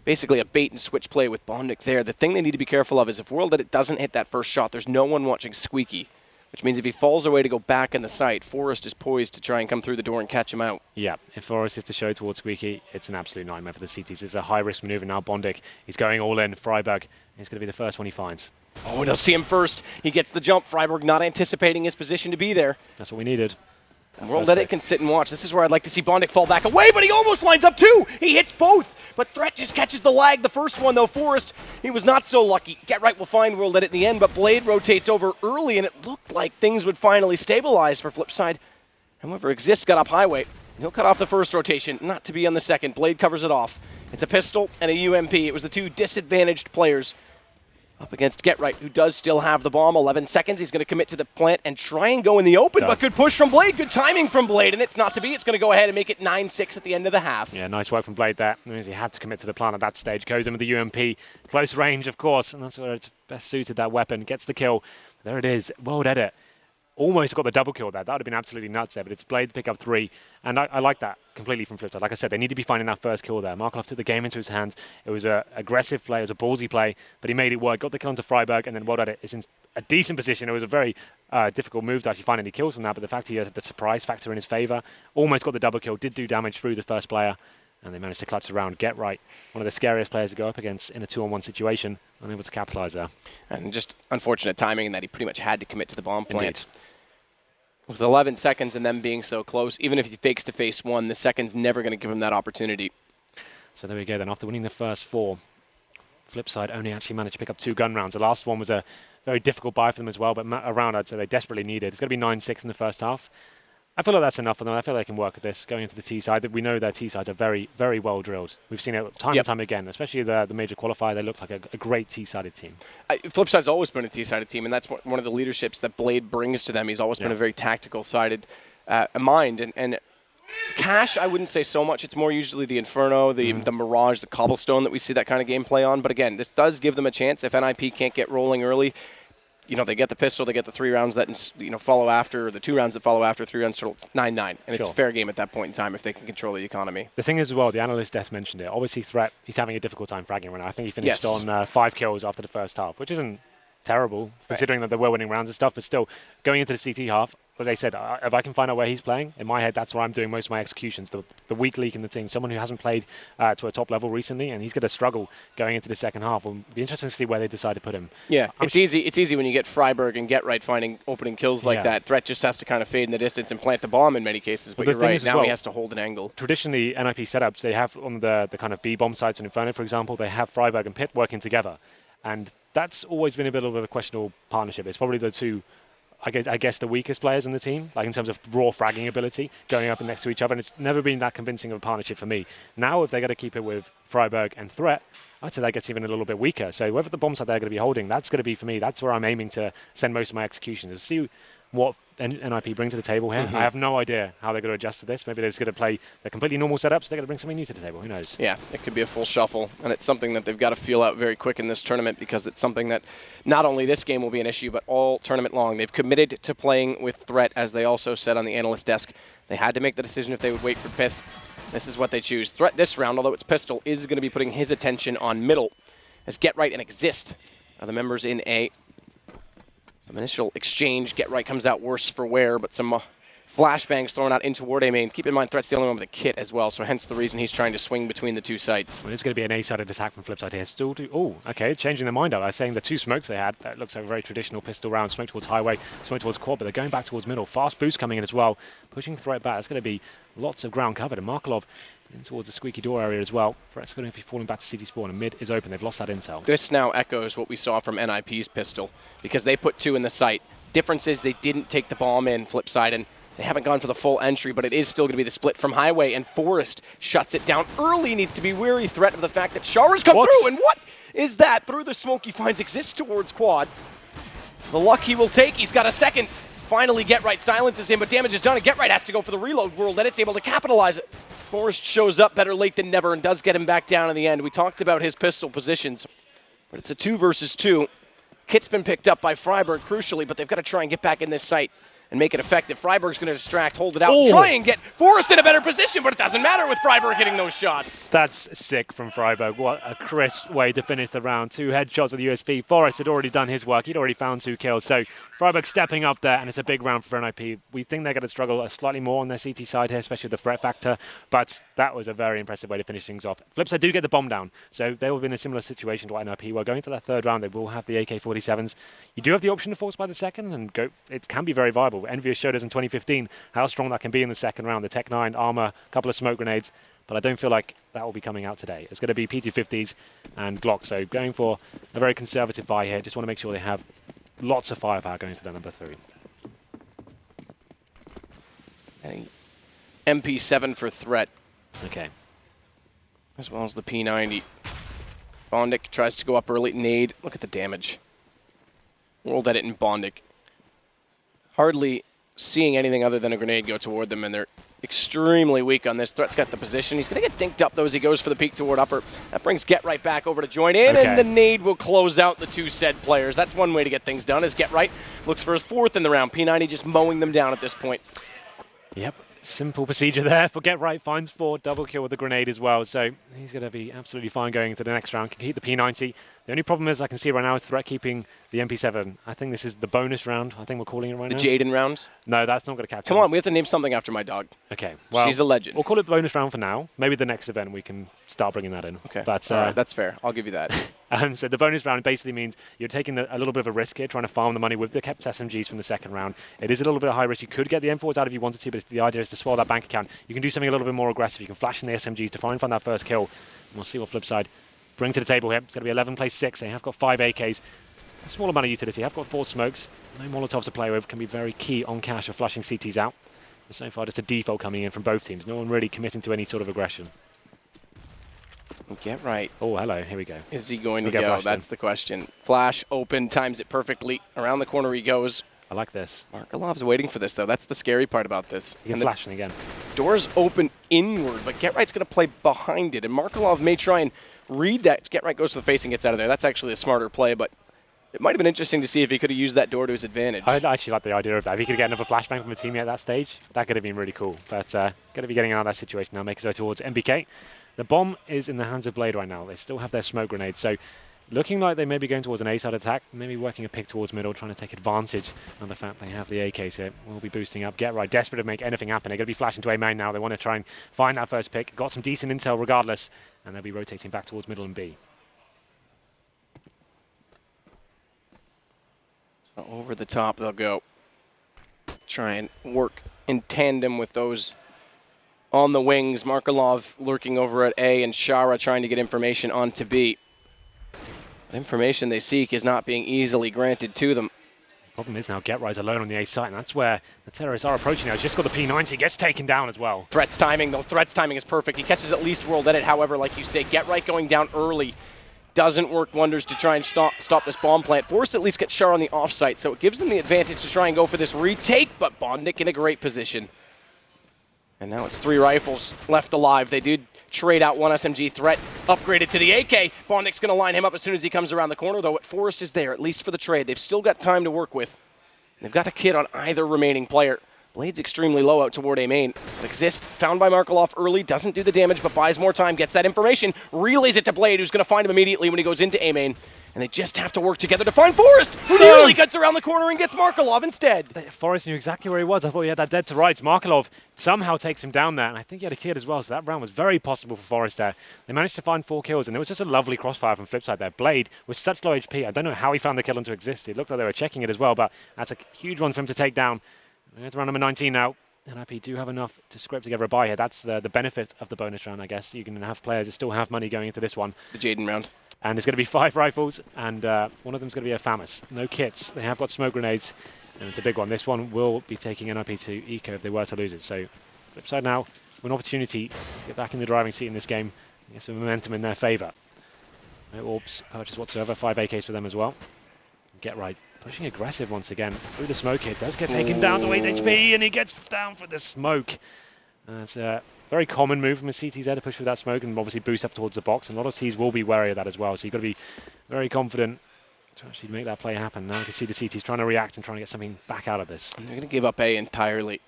basically a bait and switch play with Bondik there. The thing they need to be careful of is if World Edit doesn't hit that first shot, there's no one watching Squeaky, which means if he falls away to go back in the site, Forrest is poised to try and come through the door and catch him out. Yeah, if Forrest is to show towards Squeaky, it's an absolute nightmare for the CTs. It's a high-risk maneuver now. Bondik, he's going all in. Freiburg, he's going to be the first one he finds. Oh, they'll see him first. He gets the jump. Freiburg not anticipating his position to be there. That's what we needed. And World Edit can sit and watch. This is where I'd like to see Bondik fall back away, but he almost lines up too. He hits both, but Threat just catches the lag. The first one, though, Forrest, he was not so lucky. GetRight will find World Edit in the end, but Blade rotates over early, and it looked like things would finally stabilize for Flipside. However, Exists got up highway. He'll cut off the first rotation, not to be on the second. Blade covers it off. It's a pistol and a UMP. It was the 2 disadvantaged players up against GetRight, who does still have the bomb. 11 seconds. He's going to commit to the plant and try and go in the open, but good push from Blade. Good timing from Blade, and it's not to be. It's going to go ahead and make it 9-6 at the end of the half. Yeah, nice work from Blade there. That means he had to commit to the plant at that stage. Goes in with the UMP. Close range, of course, and that's where it's best suited, that weapon. Gets the kill. There it is. World Edit. Almost got the double kill there. That would have been absolutely nuts there, but it's Blade to pick up 3. And I like that completely from Flipside. Like I said, they need to be finding that first kill there. Markelov took the game into his hands. It was an aggressive play. It was a ballsy play, but he made it work. Got the kill onto Freiburg, and then World Edit is in a decent position. It was a very difficult move to actually find any kills from that, but the fact he had the surprise factor in his favour, almost got the double kill, did do damage through the first player, and they managed to clutch the round. GetRight, one of the scariest players to go up against in a 2-on-1 situation, unable to capitalise there. And just unfortunate timing in that he pretty much had to commit to the bomb plant. Indeed. With 11 seconds and them being so close, even if he fakes to face 1, the second's never going to give him that opportunity. So there we go then. After winning the first 4, Flipside only actually managed to pick up 2 gun rounds. The last one was a very difficult buy for them as well, but a round I'd say they desperately needed. It's going to be 9-6 in the first half. I feel like that's enough for them. I feel like they can work at this going into the T side. We know their T sides are very, very well drilled. We've seen it time and time again, especially the major qualifier. They look like a great T-sided team. Flipside's always been a T-sided team, and that's one of the leaderships that Blade brings to them. He's always been a very tactical-sided mind. And Cash, I wouldn't say so much. It's more usually the Inferno, the Mirage, the Cobblestone that we see that kind of gameplay on. But again, this does give them a chance. If NiP can't get rolling early, they get the pistol, they get the 3 rounds that follow after, the 2 rounds that follow after, 3 rounds, so it's 9-9. And it's fair game at that point in time if they can control the economy. The thing is as well, the analyst Des mentioned it. Obviously, Threat, he's having a difficult time fragging right now. I think he finished on 5 kills after the first half, which isn't terrible, considering that they were winning rounds and stuff, but still, going into the CT half, but they said, if I can find out where he's playing, in my head, that's where I'm doing most of my executions, the weak leak in the team, someone who hasn't played to a top level recently, and he's going to struggle going into the second half. It'll be interesting to see where they decide to put him. Yeah, it's easy when you get Freiburg and GetRight finding opening kills like that. Threat just has to kind of fade in the distance and plant the bomb in many cases, but you're right, now he has to hold an angle. Traditionally, NiP setups, they have on the kind of B bomb sites on Inferno, for example, they have Freiburg and Pit working together, and that's always been a bit of a questionable partnership. It's probably the 2 I guess the weakest players in the team, like in terms of raw fragging ability, going up and next to each other, and it's never been that convincing of a partnership for me. Now, if they're going to keep it with Freiburg and Threat, I'd say that gets even a little bit weaker. So whoever the bomb site they're going to be holding, that's going to be, for me, that's where I'm aiming to send most of my executions. To see what NiP bring to the table here. I have no idea how they're going to adjust to this. Maybe they're just going to play their completely normal setups. They're going to bring something new to the table. Who knows? Yeah, it could be a full shuffle, and it's something that they've got to feel out very quick in this tournament because it's something that not only this game will be an issue, but all tournament long. They've committed to playing with Threat, as they also said on the analyst desk. They had to make the decision if they would wait for Pith. This is what they choose. Threat this round, although it's Pistol, is going to be putting his attention on middle, as Get Right and Exist are the members in A. Some initial exchange. Get Right comes out worse for wear, but some flashbangs thrown out in toward A main. Keep in mind, Threat's the only one with a kit as well, so hence the reason he's trying to swing between the two sites. Well, it's going to be an A-sided attack from Flipside here. Still do. Oh, okay, changing their mind up. I was saying the two smokes they had, that looks like a very traditional pistol round. Smoke towards highway, smoke towards quad, but they're going back towards middle. Fast boost coming in as well, pushing Threat back. There's going to be lots of ground covered, and Markelov in towards the squeaky door area as well. Threat's going to be falling back to CT spawn, and mid is open. They've lost that intel. This now echoes what we saw from NiP's pistol, because they put two in the site. Difference is they didn't take the bomb in Flipside, and they haven't gone for the full entry, but it is still going to be the split from highway, and Forrest shuts it down early. Needs to be wary threat of the fact that Shara's come through, and what is that? Through the smoke he finds Exist towards quad. The luck he will take. He's got a second. Finally, Get Right silences him, but damage is done, and Get Right has to go for the reload world, and it's able to capitalize it. Forrest shows up better late than never and does get him back down in the end. We talked about his pistol positions, but it's a 2 versus 2. Kit's been picked up by Freiburg, crucially, but they've got to try and get back in this site and make it effective. Freiburg's going to distract, hold it out, and try and get Forrest in a better position, but it doesn't matter with Freiburg hitting those shots. That's sick from Freiburg. What a crisp way to finish the round. 2 headshots with the USP. Forrest had already done his work. He'd already found 2 kills. So Freiburg stepping up there, and it's a big round for NiP. We think they're going to struggle slightly more on their CT side here, especially with the threat factor, but that was a very impressive way to finish things off. Flipside do get the bomb down, so they will be in a similar situation to what NiP were. Going to that third round, they will have the AK-47s. You do have the option to force by the second, and go. It can be very viable. Envious showed us in 2015 how strong that can be in the second round. The Tech 9, armor, a couple of smoke grenades, but I don't feel like that will be coming out today. It's going to be PT-50s and Glock, so going for a very conservative buy here. Just want to make sure they have lots of firepower going to the number 3. And MP7 for threat. Okay. As well as the P90. Bondic tries to go up early. Nade. Look at the damage. World edit in Bondic. Hardly seeing anything other than a grenade go toward them, and they're extremely weak on this. Threat's got the position. He's going to get dinked up, though, as he goes for the peek toward upper. That brings Get Right back over to join in, and the nade will close out the 2 said players. That's one way to get things done, is Get Right looks for his 4th in the round. P90 just mowing them down at this point. Yep. Simple procedure there for Get Right, finds 4, double kill with the grenade as well, so he's going to be absolutely fine going into the next round. Can keep the P90. The only problem is I can see right now is Threat keeping the MP7. I think this is the bonus round. I think we're calling it right now. The Jaden round? No, that's not going to capture. Come on, we have to name something after my dog. Okay, well, she's a legend. We'll call it the bonus round for now. Maybe the next event we can start bringing that in. Okay, but, all right, that's fair. I'll give you that. So the bonus round basically means you're taking a little bit of a risk here, trying to farm the money with the kept SMGs from the second round. It is a little bit of high risk. You could get the M4s out if you wanted to, but the idea is to swallow that bank account. You can do something a little bit more aggressive. You can flash in the SMGs to find that first kill. And we'll see what Flipside bring to the table here. It's going to be 11 plays 6. They have got 5 AKs. A small amount of utility. Have got 4 smokes. No Molotovs to play with. Can be very key on cash of flushing CTs out. But so far, just a default coming in from both teams. No one really committing to any sort of aggression. Get Right. Oh, hello. Here we go. Is he going to go? That's the question. Flash, open, times it perfectly. Around the corner he goes. I like this. Markelov's waiting for this, though. That's the scary part about this. He can flash again. Doors open inward, but Get Right's going to play behind it. And Markelov may try and read that. Get Right goes to the face and gets out of there. That's actually a smarter play, but it might have been interesting to see if he could have used that door to his advantage. I actually like the idea of that. If he could get another flashbang from a teammate at that stage, that could have been really cool. But going to be getting out of that situation now, make his way towards MBK. The bomb is in the hands of Blade right now. They still have their smoke grenades, so looking like they may be going towards an A-side attack, maybe working a pick towards middle, trying to take advantage of the fact they have the AKs here. We'll be boosting up. Get Right, desperate to make anything happen. They're going to be flashing to A main now. They want to try and find that first pick. Got some decent intel regardless, and they'll be rotating back towards middle and B. So over the top they'll go. Try and work in tandem with those on the wings. Markelov lurking over at A, and Shara trying to get information onto B. But information they seek is not being easily granted to them. Problem is now GetRight's alone on the A site, and that's where the terrorists are approaching now. He's just got the P90, gets taken down as well. Threat's timing, though. Threat's timing is perfect. He catches at least World Edit. However, like you say, GetRight going down early doesn't work wonders to try and stop this bomb plant. Forrest at least gets Char on the offsite, so it gives them the advantage to try and go for this retake, but Bondic in a great position. And now it's 3 rifles left alive. They did trade out 1 SMG. Threat upgraded to the AK. Bondic's going to line him up as soon as he comes around the corner, though. Forrest is there, at least for the trade. They've still got time to work with. They've got a kit on either remaining player. Blade's extremely low out toward A main. Exist, found by Markelov early, doesn't do the damage, but buys more time, gets that information, relays it to Blade, who's going to find him immediately when he goes into A main. And they just have to work together to find Forrest, who nearly gets around the corner and gets Markelov instead. Forrest knew exactly where he was. I thought he had that dead to rights. Markelov somehow takes him down there, and I think he had a kid as well, so that round was very possible for Forrest there. They managed to find 4 kills, and there was just a lovely crossfire from Flipside there. Blade with such low HP, I don't know how he found the kill onto Exist. It looked like they were checking it as well, but that's a huge one for him to take down. We're to round number 19 now. NiP do have enough to scrape together a buy here. That's the benefit of the bonus round, I guess. You can have players that still have money going into this one. The Jaden round. And there's going to be 5 rifles, and one of them's going to be a FAMAS. No kits. They have got smoke grenades, and it's a big one. This one will be taking NiP to eco if they were to lose it. So, Flipside now, an opportunity to get back in the driving seat in this game and get some momentum in their favour. No orbs purchase whatsoever. 5 AKs for them as well. GetRight pushing aggressive once again through the smoke here. Does get taken down to 8 HP, and he gets down for the smoke. It's a very common move from a CTZ to push through that smoke and obviously boost up towards the box. And a lot of Ts will be wary of that as well. So you've got to be very confident to actually make that play happen. Now you can see the CTs trying to react and trying to get something back out of this. And they're going to give up A entirely.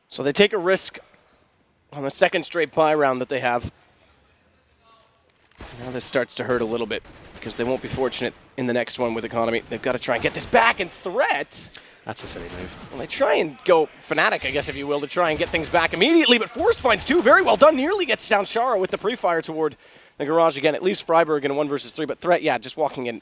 So they take a risk on the second straight buy round that they have. Now this starts to hurt a little bit because they won't be fortunate in the next one with Economy. They've got to try and get this back, and Threat. That's a silly move. Well, they try and go fanatic, I guess, if you will, to try and get things back immediately, but Forrest finds 2. Very well done. Nearly gets down Shara with the pre-fire toward the garage again. It leaves Freiburg in a 1 versus 3, but Threat, yeah, just walking in.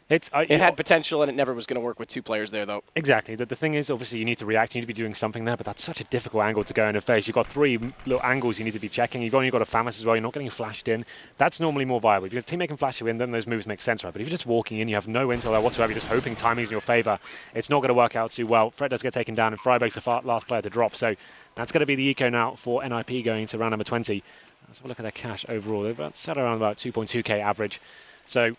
It had potential, and it never was going to work with 2 players there, though. Exactly. The thing is, obviously, you need to react. You need to be doing something there, but that's such a difficult angle to go in the face. You've got 3 little angles you need to be checking. You've only got a FAMAS as well. You're not getting flashed in. That's normally more viable. If you're a teammate can flash you in, then those moves make sense, right? But if you're just walking in, you have no intel there whatsoever, you're just hoping timing's in your favor, it's not going to work out too well. Fred does get taken down, and Freiburg's the last player to drop. So that's going to be the eco now for NiP going to round number 20. Let's have a look at their cash overall. They've sat around about 2.2k average. So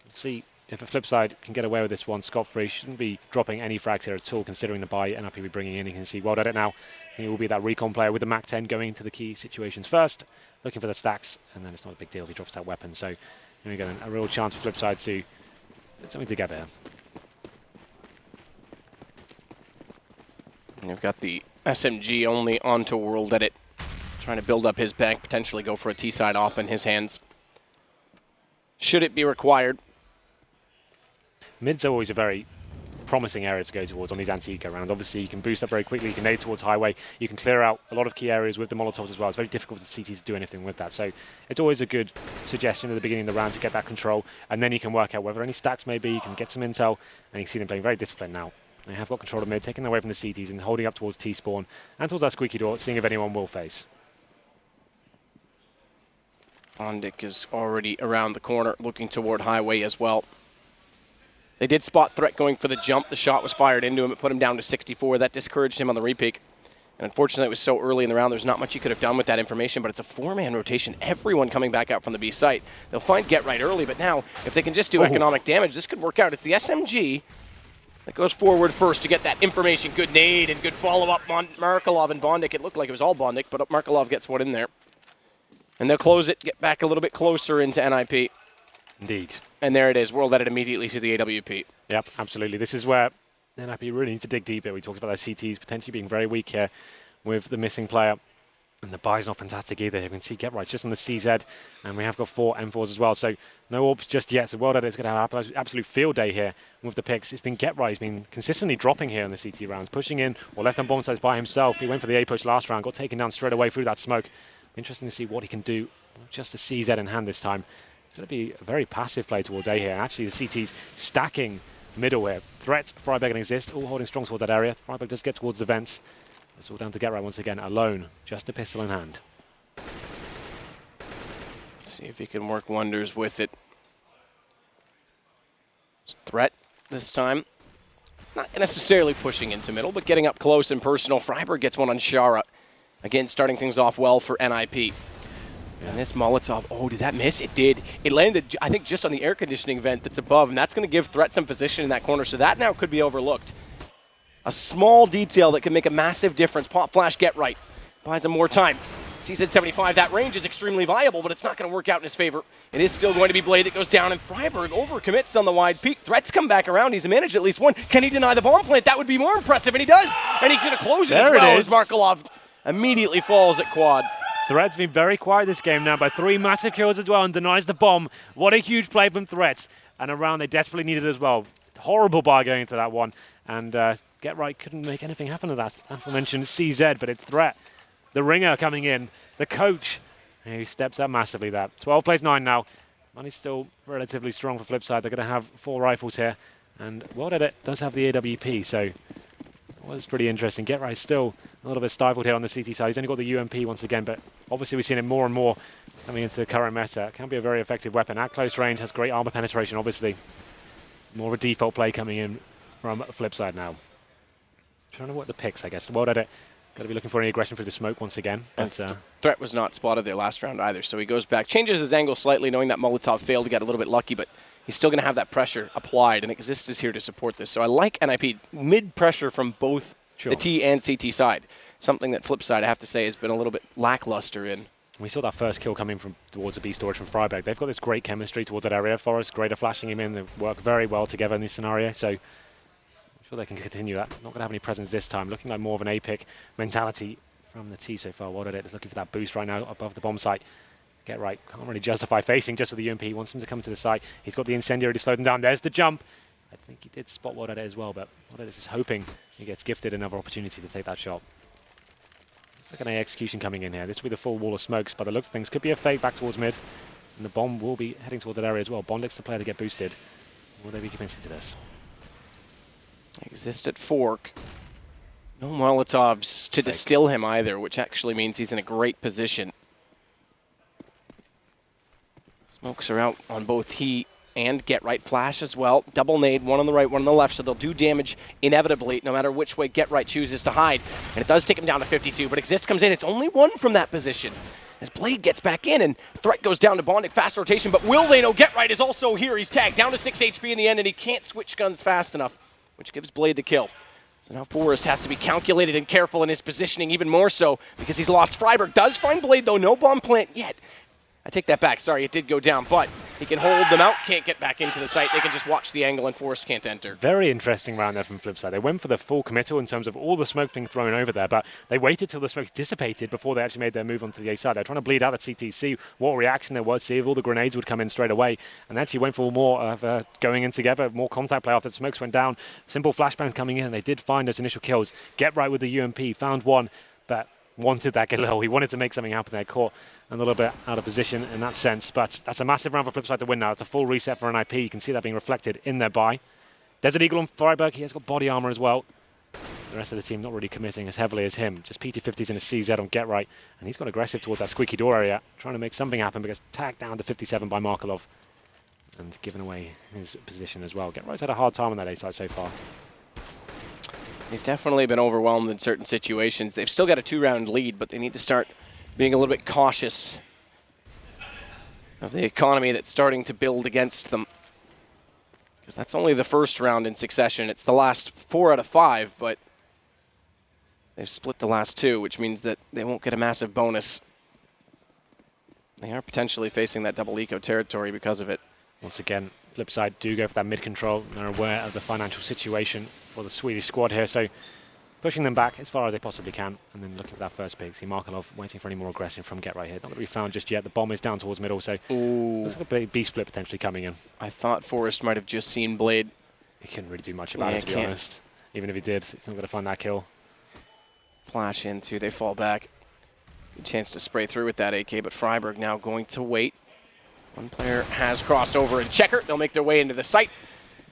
let's see if a Flipside can get away with this one scot-free. Shouldn't be dropping any frags here at all, considering the buy NiP will be bringing in. You can see World Edit now. He will be that recon player with the Mac 10 going into the key situations first, looking for the stacks, and then it's not a big deal if he drops that weapon. So here we go, a real chance for Flipside to put something together here. And you've got the SMG only onto World Edit, trying to build up his bank, potentially go for a T-side off in his hands. Should it be required. Mid's always a very promising area to go towards on these anti-eco rounds. Obviously, you can boost up very quickly, you can nade towards highway, you can clear out a lot of key areas with the Molotovs as well. It's very difficult for the CTs to do anything with that. So it's always a good suggestion at the beginning of the round to get that control, and then you can work out whether any stacks may be, you can get some intel, and you can see them playing very disciplined now. They have got control of mid, taking away from the CTs and holding up towards T-spawn and towards that squeaky door, seeing if anyone will face. Bondic is already around the corner, looking toward highway as well. They did spot Threat going for the jump. The shot was fired into him. It put him down to 64. That discouraged him on the repeak. And unfortunately, it was so early in the round, there's not much you could have done with that information, but it's a 4-man rotation. Everyone coming back out from the B site. They'll find GetRight early, but now, if they can just do economic damage, this could work out. It's the SMG that goes forward first to get that information. Good nade and good follow-up on Markelov and Bondic. It looked like it was all Bondic, but Markelov gets one in there. And they'll close it, get back a little bit closer into NiP. Indeed. And there it is, World Edit immediately to the AWP. Yep, absolutely. This is where NiP really need to dig deeper. We talked about their CTs potentially being very weak here with the missing player. And the buy's not fantastic either. You can see GetRight just on the CZ, and we have got 4 M4s as well. So no orbs just yet. So World Edit is going to have an absolute field day here with the picks. It's been GetRight. He's been consistently dropping here in the CT rounds, pushing in or left on bomb sites by himself. He went for the A push last round, got taken down straight away through that smoke. Interesting to see what he can do. Just a CZ in hand this time. It's going to be a very passive play towards A here. And actually, the CT's stacking middle here. Threat, Freiburg and Exist, all holding strong towards that area. Freiburg does get towards the vents. It's all down to GetRight once again, alone. Just a pistol in hand. See if he can work wonders with it. Threat this time. Not necessarily pushing into middle, but getting up close and personal. friberg gets one on Shara. Again, starting things off well for NiP. And this Molotov, oh, did that miss? It did. It landed, I think, just on the air conditioning vent that's above, and that's going to give Threat some position in that corner, so that now could be overlooked. A small detail that can make a massive difference. Pop flash, get right. Buys him more time. CZ 75, that range is extremely viable, but it's not going to work out in his favor. It is still going to be Blade that goes down, and friberg overcommits on the wide peak. Threat's come back around. He's managed at least one. Can he deny the bomb plant? That would be more impressive, and he does. And he's going to close it as well as Markelov immediately falls at quad. Threat's been very quiet this game now by 3 massive kills as well and denies the bomb. What a huge play from Threat. And a round they desperately needed as well. Horrible buy going into that one. And Get Right couldn't make anything happen to that aforementioned CZ, but it's Threat. The ringer coming in. The coach, who steps up massively there. 12 plays 9 now. Money's still relatively strong for Flipside. They're going to have 4 rifles here. And World Edit does have the AWP, so it was pretty interesting. Get Right still a little bit stifled here on the CT side. He's only got the UMP once again, but obviously we've seen it more and more coming into the current meta. It can be a very effective weapon. At close range, has great armor penetration, obviously. More of a default play coming in from Flipside now. Trying to work the picks, I guess. World Edit, got to be looking for any aggression through the smoke once again. But, Threat was not spotted there last round either, so he goes back. Changes his angle slightly, knowing that Molotov failed to get a little bit lucky, but he's still going to have that pressure applied, and Exist is here to support this. So I like NiP mid-pressure from both the T and CT side. Something that Flipside, I have to say, has been a little bit lackluster in. We saw that first kill coming from towards the B storage from friberg. They've got this great chemistry towards that area. Forest, Greater flashing him in. They work very well together in this scenario, so I'm sure they can continue that. Not going to have any presence this time. Looking like more of an A-pick mentality from the T so far. What are they looking for that boost right now above the bomb site? Get Right. Can't really justify facing just with the UMP. He wants him to come to the site. He's got the incendiary to slow them down. There's the jump. I think he did spot What as well, but What is hoping he gets gifted another opportunity to take that shot. Look at an execution coming in here. This will be the full wall of smokes. By the looks of things, could be a fade back towards mid. And the bomb will be heading towards that area as well. Bond looks the player to get boosted. Will they be convinced to this? Exist at fork. No Molotovs to distill him either, which actually means he's in a great position. Smokes are out on both he and Get Right. Flash as well. Double nade, one on the right, one on the left, so they'll do damage inevitably, no matter which way Get Right chooses to hide. And it does take him down to 52, but Exist comes in. It's only one from that position. As Blade gets back in, and Threat goes down to Bondic. Fast rotation, but will they know Get Right is also here. He's tagged down to 6 HP in the end, and he can't switch guns fast enough, which gives Blade the kill. So now Forest has to be calculated and careful in his positioning, even more so, because he's lost. friberg does find Blade, though. No bomb plant yet. I take that back. Sorry, it did go down, but he can hold them out, can't get back into the site. They can just watch the angle, and Forest can't enter. Very interesting round there from Flipside. They went for the full committal in terms of all the smoke being thrown over there, but they waited till the smoke dissipated before they actually made their move onto the A side. They're trying to bleed out at CT, see what reaction there was, see if all the grenades would come in straight away, and they actually went for more of going in together, more contact play after the smokes went down. Simple flashbangs coming in, and they did find those initial kills. Get Right with the UMP, found one, but wanted that kill. He wanted to make something happen there. Caught a little bit out of position in that sense, but that's a massive round for Flipside to win now. It's a full reset for NiP. You can see that being reflected in their buy. Desert Eagle on friberg. He has got body armor as well. The rest of the team not really committing as heavily as him. Just PT50s in a CZ on Get Right, and he's got aggressive towards that squeaky door area, trying to make something happen, but gets tagged down to 57 by Markelov and given away his position as well. Get Right's had a hard time on that A side so far. He's definitely been overwhelmed in certain situations. They've still got a 2-round lead, but they need to start being a little bit cautious of the economy that's starting to build against them. Because that's only the first round in succession. It's the last 4 out of 5, but they've split the last 2, which means that they won't get a massive bonus. They are potentially facing that double eco territory because of it. Once again, Flipside do go for that mid-control. They're aware of the financial situation for the Swedish squad here, so pushing them back as far as they possibly can, and then looking for that first pick. See Markelov waiting for any more aggression from Get Right here. Not going to be found just yet. The bomb is down towards middle, so there's a B split potentially coming in. I thought Forest might have just seen Blade. He couldn't really do much about it, to be honest. Even if he did, he's not going to find that kill. Flash into, they fall back. Good chance to spray through with that AK, but friberg now going to wait. One player has crossed over and checker. They'll make their way into the site.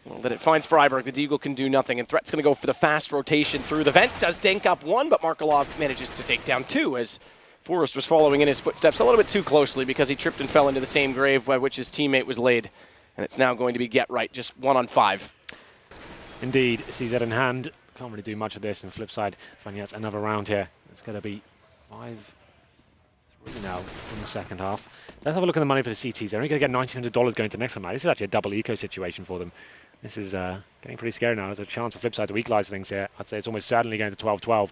Well, then it finds friberg. The Deagle can do nothing, and Threat's going to go for the fast rotation through the vent. Does dink up 1, but Markelov manages to take down 2 as Forest was following in his footsteps a little bit too closely because he tripped and fell into the same grave by which his teammate was laid. And it's now going to be Get Right, just 1 on 5. Indeed, CZ in hand. Can't really do much of this, and Flipside finding out another round here. It's going to be 5-3 now in the second half. Let's have a look at the money for the CTs. They're only going to get $1,900 going to the next one. This is actually a double eco situation for them. This is getting pretty scary now. There's a chance for Flipside to equalise things here. I'd say it's almost certainly going to 12-12.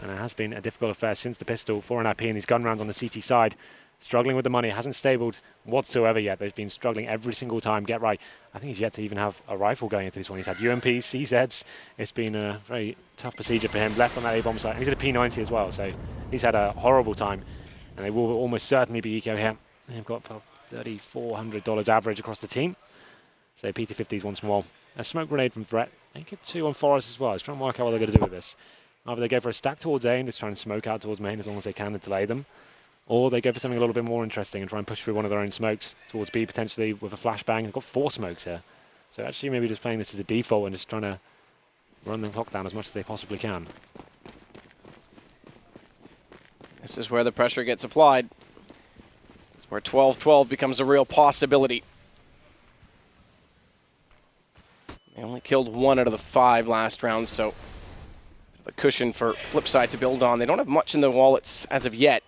And it has been a difficult affair since the pistol for NiP and these gun rounds on the CT side. Struggling with the money. It hasn't stabled whatsoever yet. They've been struggling every single time. Get right. I think he's yet to even have a rifle going into this one. He's had UMPs, CZs. It's been a very tough procedure for him. Left on that A-bomb site. And he's at a P90 as well. So he's had a horrible time. And they will almost certainly be eco here. They've got about $3,400 average across the team. So PT50s once more. A smoke grenade from Threat. They get 2 on Forest as well. He's trying to work out what they're going to do with this. Either they go for a stack towards A and just try and smoke out towards main as long as they can and delay them. Or they go for something a little bit more interesting and try and push through one of their own smokes towards B potentially with a flashbang. They've got 4 smokes here. So actually maybe just playing this as a default and just trying to run the clock down as much as they possibly can. This is where the pressure gets applied. This is where 12-12 becomes a real possibility. They only killed 1 out of the 5 last round, so a cushion for Flipside to build on. They don't have much in their wallets as of yet.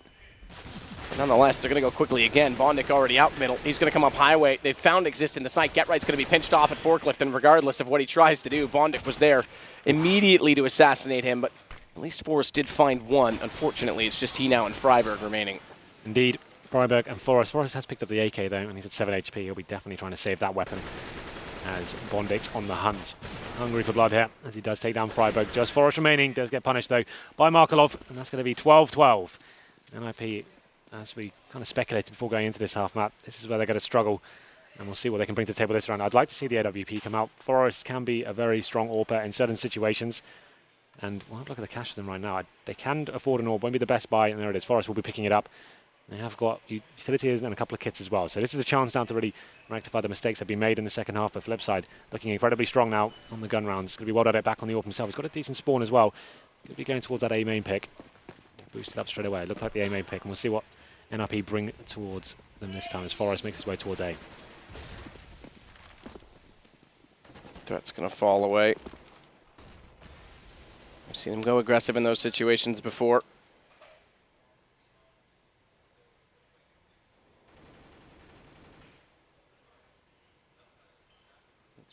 Nonetheless, they're going to go quickly again. Bondik already out middle. He's going to come up highway. They've found Exist in the site. Getright's going to be pinched off at forklift, and regardless of what he tries to do, Bondik was there immediately to assassinate him, but at least Forrest did find 1. Unfortunately, it's just he now and Freiberg remaining. Indeed, Freiberg and Forrest. Forrest has picked up the AK though, and he's at 7 HP. He'll be definitely trying to save that weapon as Bondik's on the hunt. Hungry for blood here as he does take down Freiberg. Just Forrest remaining. Does get punished though by Markelov, and that's going to be 12-12. NiP, as we kind of speculated before going into this half map, this is where they're going to struggle, and we'll see what they can bring to the table this round. I'd like to see the AWP come out. Forrest can be a very strong AWP in certain situations, and we'll have a look at the cash for them right now. They can afford an AWP, won't be the best buy, and there it is. Forrest will be picking it up. They have got utilities and a couple of kits as well, so this is a chance now to really rectify the mistakes that have been made in the second half. But Flipside looking incredibly strong now on the gun rounds. It's going to be well at it back on the AWP himself. He's got a decent spawn as well. Could be going towards that A main pick. Boosted up straight away. It looked like the A main pick, and we'll see what NiP bring towards them this time as Forrest makes his way towards A. Threat's going to fall away. I've seen him go aggressive in those situations before.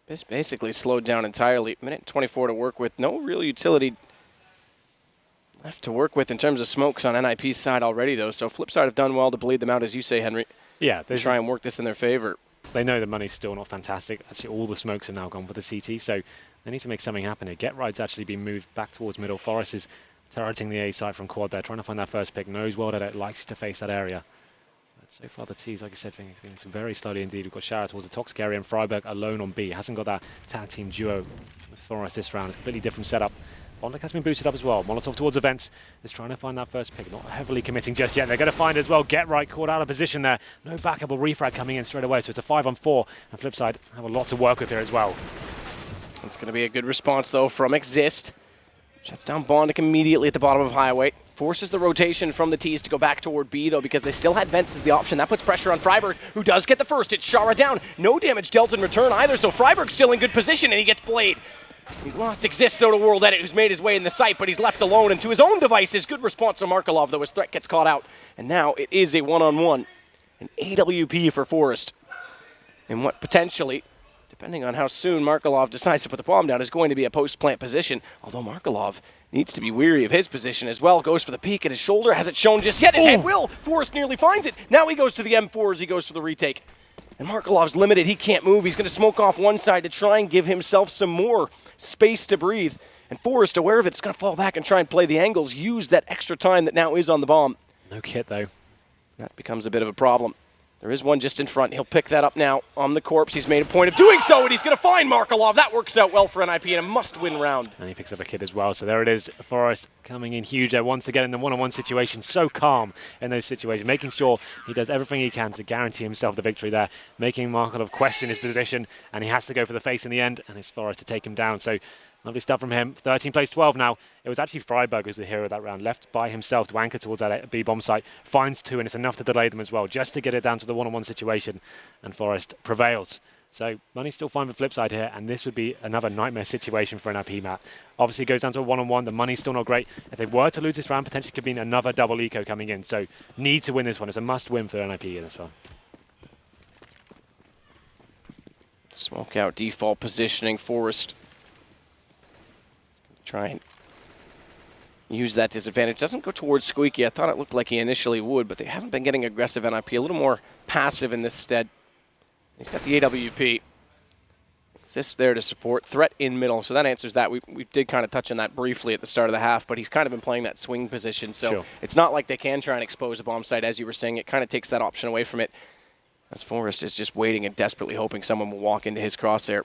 It's basically slowed down entirely. Minute 24 to work with. No real utility left to work with in terms of smokes on NiP's side already, though. So Flipside have done well to bleed them out, as you say, Henry. Yeah, they try and work this in their favor. They know the money's still not fantastic. Actually, all the smokes are now gone for the CT, so they need to make something happen here. Getright's actually been moved back towards middle. Forrest is turreting the A side from quad there, trying to find that first pick. Knows well that it likes to face that area. But so far, the T's, like I said, things very slowly indeed. We've got Shara towards the toxic area and Freiberg alone on B. Hasn't got that tag team duo with Forrest this round. It's a completely different setup. Bondik has been boosted up as well. Molotov towards events is trying to find that first pick. Not heavily committing just yet. They're going to find it as well. Getright caught out of position there. No backup or refrag coming in straight away. So it's a 5-on-4. And Flipside have a lot to work with here as well. It's going to be a good response, though, from Exist. Shuts down Bondik immediately at the bottom of Highway. Forces the rotation from the T's to go back toward B, though, because they still had Vents as the option. That puts pressure on Freiberg, who does get the first. It's Shara down. No damage dealt in return either, so Freiberg's still in good position, and he gets played. He's lost Exist, though, to World Edit, who's made his way in the site, but he's left alone and to his own devices. Good response to Markelov, though his threat gets caught out. And now it is a one-on-one. An AWP for Forrest. And what potentially, depending on how soon Markelov decides to put the bomb down, is going to be a post-plant position. Although Markelov needs to be weary of his position as well. Goes for the peek at his shoulder. Hasn't shown just yet. His head will. Forrest nearly finds it. Now he goes to the M4 as he goes for the retake. And Markelov's limited. He can't move. He's going to smoke off one side to try and give himself some more space to breathe. And Forrest, aware of it, is going to fall back and try and play the angles. Use that extra time that now is on the bomb. No kit, though. That becomes a bit of a problem. There is one just in front. He'll pick that up now on the corpse. He's made a point of doing so, and he's going to find Markelov. That works out well for NiP in a must-win round. And he picks up a kid as well. So there it is. Forrest coming in huge there once again in the one-on-one situation. So calm in those situations, making sure he does everything he can to guarantee himself the victory there, making Markelov question his position, and he has to go for the face in the end, and it's Forrest to take him down. So lovely stuff from him. 13 plays 12 now. It was actually Freiberg who's the hero of that round. Left by himself to anchor towards that B bomb site. Finds 2, and it's enough to delay them as well, just to get it down to the one-on-one situation. And Forrest prevails So money's still fine for Flipside here, and this would be another nightmare situation for NiP, Matt. Obviously, it goes down to a one-on-one. The money's still not great. If they were to lose this round, potentially could be another double eco coming in. So need to win this one. It's a must-win for NiP in this one. Smoke out default positioning. Forest try and use that disadvantage. Doesn't go towards Squeaky. I thought it looked like he initially would, but they haven't been getting aggressive NiP. A little more passive in this stead. He's got the AWP. Exists there to support. Threat in middle, so that answers that. We did kind of touch on that briefly at the start of the half, but he's kind of been playing that swing position, so sure. It's not like they can try and expose a bomb site, as you were saying. It kind of takes that option away from it, as Forrest is just waiting and desperately hoping someone will walk into his crosshair.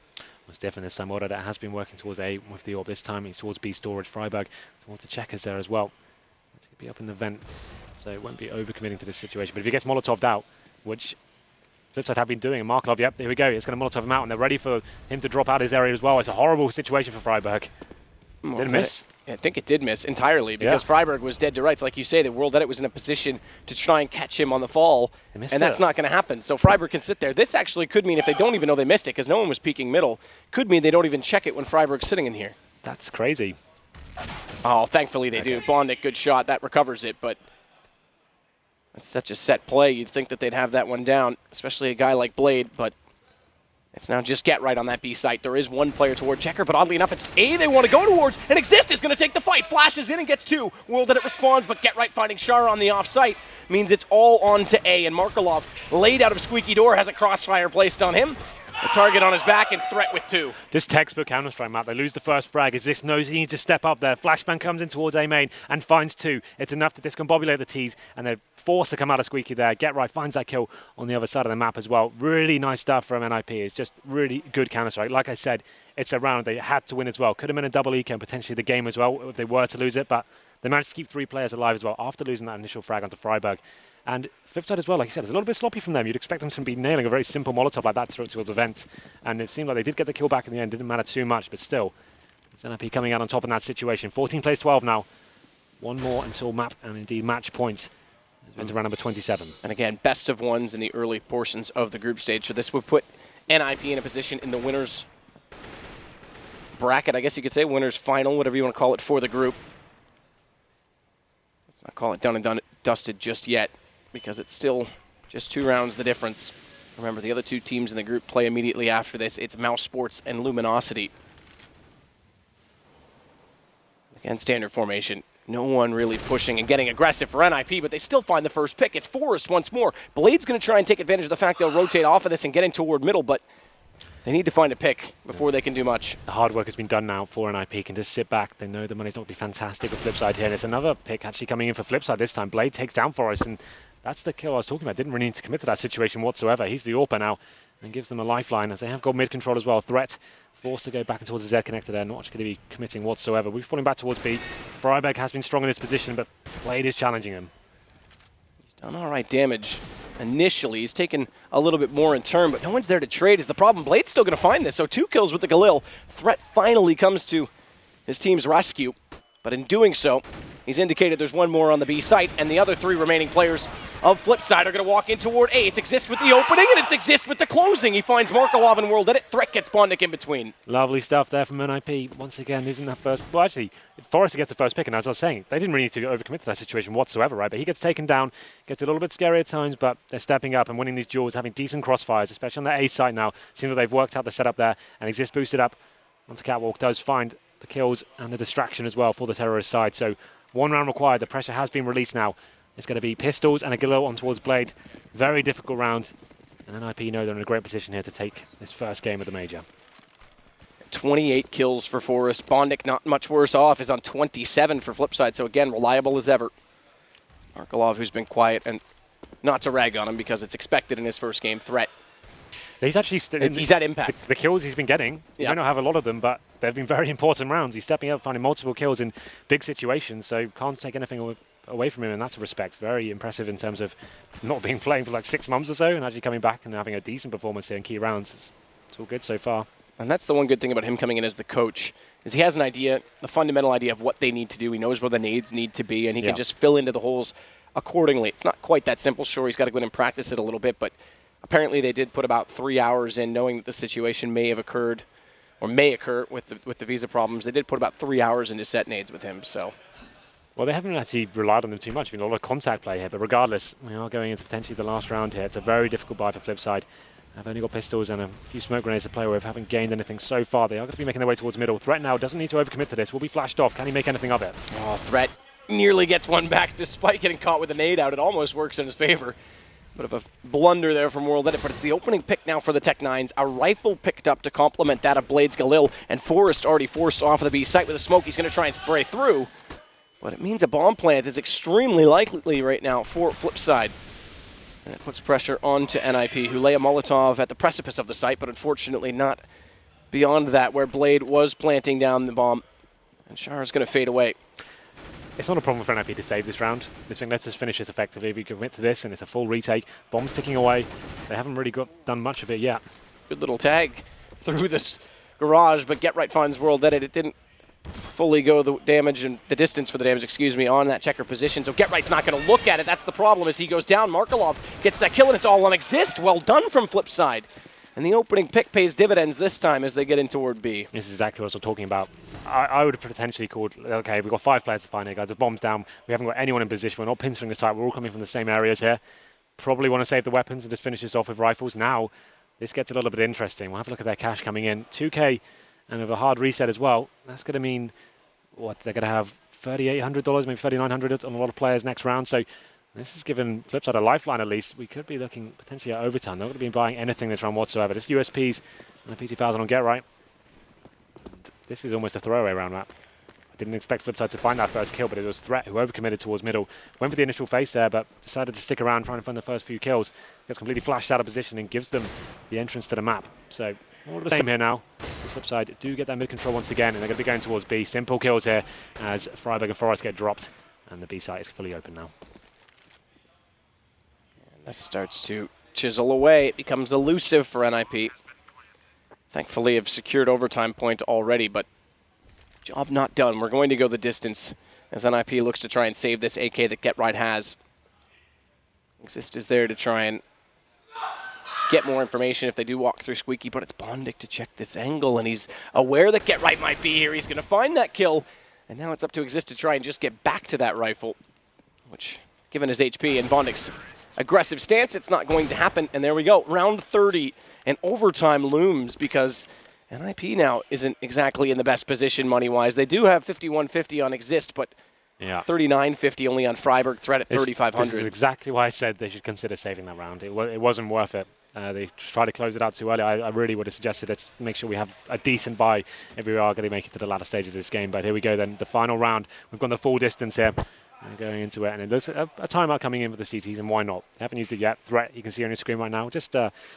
It's different this time. Order that has been working towards A with the orb. This time it's towards B storage. Freiburg towards the checkers there as well. It'll be up in the vent, so it won't be overcommitting to this situation. But if he gets Molotov'd out, which Flipside have been doing, and Markov, yep, here we go. It's going to Molotov him out, and they're ready for him to drop out his area as well. It's a horrible situation for Freiburg. Didn't miss? I think it did miss entirely because Freiburg was dead to rights. Like you say, the World Edit was in a position to try and catch him on the fall, and that's not going to happen. So Freiburg can sit there. This actually could mean, if they don't even know they missed it, because no one was peeking middle, could mean they don't even check it when Freiburg's sitting in here. That's crazy. Oh, thankfully they do. Bondic, good shot. That recovers it, but that's such a set play. You'd think that they'd have that one down, especially a guy like Blade, but it's now just get right on that B site. There is one player toward Checker, but oddly enough, it's A they want to go towards, and Exist is going to take the fight. Flashes in and gets two. World Edit responds, but get right finding Shara on the off site means it's all on to A, and Markolov, laid out of Squeaky Door, has a crossfire placed on him. The target on his back and Threat with two. This textbook Counter-Strike map, they lose the first frag. Exist knows he needs to step up there. Flashbang comes in towards A main and finds two. It's enough to discombobulate the T's, and they're forced to come out of Squeaky there. Get right, finds that kill on the other side of the map as well. Really nice stuff from NiP. It's just really good Counter-Strike. Like I said, it's a round they had to win as well. Could have been a double eco and potentially the game as well if they were to lose it, but they managed to keep 3 players alive as well after losing that initial frag onto Freiburg. And Flipside as well, like you said, it's a little bit sloppy from them. You'd expect them to be nailing a very simple Molotov like that towards events. And it seemed like they did get the kill back in the end. Didn't matter too much, but still, it's NiP coming out on top in that situation. 14 plays 12 now. One more until map and indeed match point. Into round number 27. And again, best of ones in the early portions of the group stage. So this would put NiP in a position in the winners bracket, I guess you could say, winners final, whatever you want to call it, for the group. Let's not call it done and dusted just yet, because it's still just 2 rounds the difference. Remember, the other 2 teams in the group play immediately after this. It's Mouse Sports and Luminosity. Again, standard formation. No one really pushing and getting aggressive for NiP, but they still find the first pick. It's Forrest once more. Blade's going to try and take advantage of the fact they'll rotate off of this and get in toward middle, but they need to find a pick before they can do much. The hard work has been done now for NiP. Can just sit back. They know the money's not going to be fantastic with Flipside here. And it's another pick actually coming in for Flipside this time. Blade takes down Forrest, and that's the kill I was talking about. Didn't really need to commit to that situation whatsoever. He's the AWPer now and gives them a lifeline, as they have got mid control as well. Threat forced to go back towards the Z connector there. Not going to be committing whatsoever. We're falling back towards B. Freiburg has been strong in this position, but Blade is challenging him. He's done all right damage initially. He's taken a little bit more in turn, but no one's there to trade is the problem. Blade's still going to find this, so 2 kills with the Galil. Threat finally comes to his team's rescue, but in doing so, he's indicated there's one more on the B site, and the other 3 remaining players of Flipside are going to walk in toward A. It's Exist with the opening, and it's Exist with the closing. He finds Markolov and World Edit. Threat gets Bondic in between. Lovely stuff there from NiP. Once again, losing that first... Well, actually, Forrest gets the first pick, and as I was saying, they didn't really need to overcommit to that situation whatsoever, right? But he gets taken down, gets a little bit scary at times, but they're stepping up and winning these duels, having decent crossfires, especially on the A site now. Seems like they've worked out the setup there, and Exist boosted up onto Catwalk, does find the kills and the distraction as well for the terrorist side. So 1 round required. The pressure has been released now. It's going to be pistols and a Galil on towards Blade. Very difficult round. And NiP know they're in a great position here to take this first game of the major. 28 kills for Forrest. Bondic, not much worse off, is on 27 for Flipside. So again, reliable as ever. Markolov, who's been quiet, and not to rag on him because it's expected in his first game. Threat. He's actually he's had impact. The kills he's been getting, he might not have a lot of them, but they've been very important rounds. He's stepping up, finding multiple kills in big situations, so can't take anything away from him in that respect. Very impressive in terms of not being playing for like 6 months or so and actually coming back and having a decent performance here in key rounds. It's all good so far. And that's the one good thing about him coming in as the coach, is he has an idea, a fundamental idea of what they need to do. He knows where the needs need to be, and he can just fill into the holes accordingly. It's not quite that simple. Sure, he's got to go in and practice it a little bit, but Apparently they did put about 3 hours in, knowing that the situation may have occurred, or may occur with the visa problems. They did put about 3 hours into set nades with him, so. Well, they haven't actually relied on them too much. Been a lot of contact play here, but regardless, we are going into potentially the last round here. It's a very difficult buy for Flipside. I've only got pistols and a few smoke grenades to play with. Haven't gained anything so far. They are going to be making their way towards middle. Threat now doesn't need to overcommit to this. Will be flashed off. Can he make anything of it? Oh, Threat nearly gets one back despite getting caught with a nade out. It almost works in his favor. Bit of a blunder there from World Edit, but it's the opening pick now for the Tech-9s. A rifle picked up to complement that of Blades Galil, and Forrest already forced off of the B site with a smoke. He's going to try and spray through, but it means a bomb plant is extremely likely right now for Flipside. And it puts pressure onto NiP, who lay a Molotov at the precipice of the site, but unfortunately not beyond that, where Blade was planting down the bomb. And Shara's going to fade away. It's not a problem for NiP to save this round. This thing, let's just finish this effectively. If we commit to this and it's a full retake, bombs ticking away. They haven't really done much of it yet. Good little tag through this garage, but Get Right finds World Edit. It didn't fully go the damage and the distance for the damage, excuse me, on that checker position. So Get Right's not going to look at it. That's the problem as he goes down. Markelov gets that kill, and it's all on Exist. Well done from Flipside. And the opening pick pays dividends this time as they get in toward B. This is exactly what I was talking about. I would have potentially called, okay, we've got 5 players to find here, guys. The bomb's down. We haven't got anyone in position. We're not pinching the site. We're all coming from the same areas here. Probably want to save the weapons and just finish this off with rifles. Now, this gets a little bit interesting. We'll have a look at their cash coming in. 2K and with a hard reset as well. That's going to mean, what, they're going to have $3,800, maybe $3,900 on a lot of players next round. So this has given Flipside a lifeline at least. We could be looking potentially at overtime. They're not going to be buying anything this round whatsoever. This USPs and the PT1000 on Get Right. This is almost a throwaway round map. I didn't expect Flipside to find that first kill, but it was Threat who overcommitted towards middle. Went for the initial face there, but decided to stick around trying to find the first few kills. Gets completely flashed out of position and gives them the entrance to the map. So all the same here now. The Flipside do get that mid control once again, and they're going to be going towards B. Simple kills here as Freiburg and Forrest get dropped, and the B site is fully open now. And that starts to chisel away. It becomes elusive for NiP. Thankfully, have secured overtime point already, but job not done. We're going to go the distance as NiP looks to try and save this AK that Get Right has. Exist is there to try and get more information if they do walk through Squeaky, but it's Bondic to check this angle, and he's aware that Get Right might be here. He's going to find that kill, and now it's up to Exist to try and just get back to that rifle, which, given his HP and Bondic's aggressive stance, it's not going to happen. And there we go, round 30, and overtime looms because NiP now isn't exactly in the best position money-wise. They do have 5150 on Exist, but yeah, 3950 only on Freiburg. Threat at 3500. This is exactly why I said they should consider saving that round. It wasn't worth it. They tried to close it out too early. I really would have suggested let's make sure we have a decent buy if we are going to make it to the latter stages of this game. But here we go then, the final round. We've gone the full distance here. And going into it, and there's a timeout coming in for the CTs, and why not? They haven't used it yet. Threat, you can see on your screen right now, just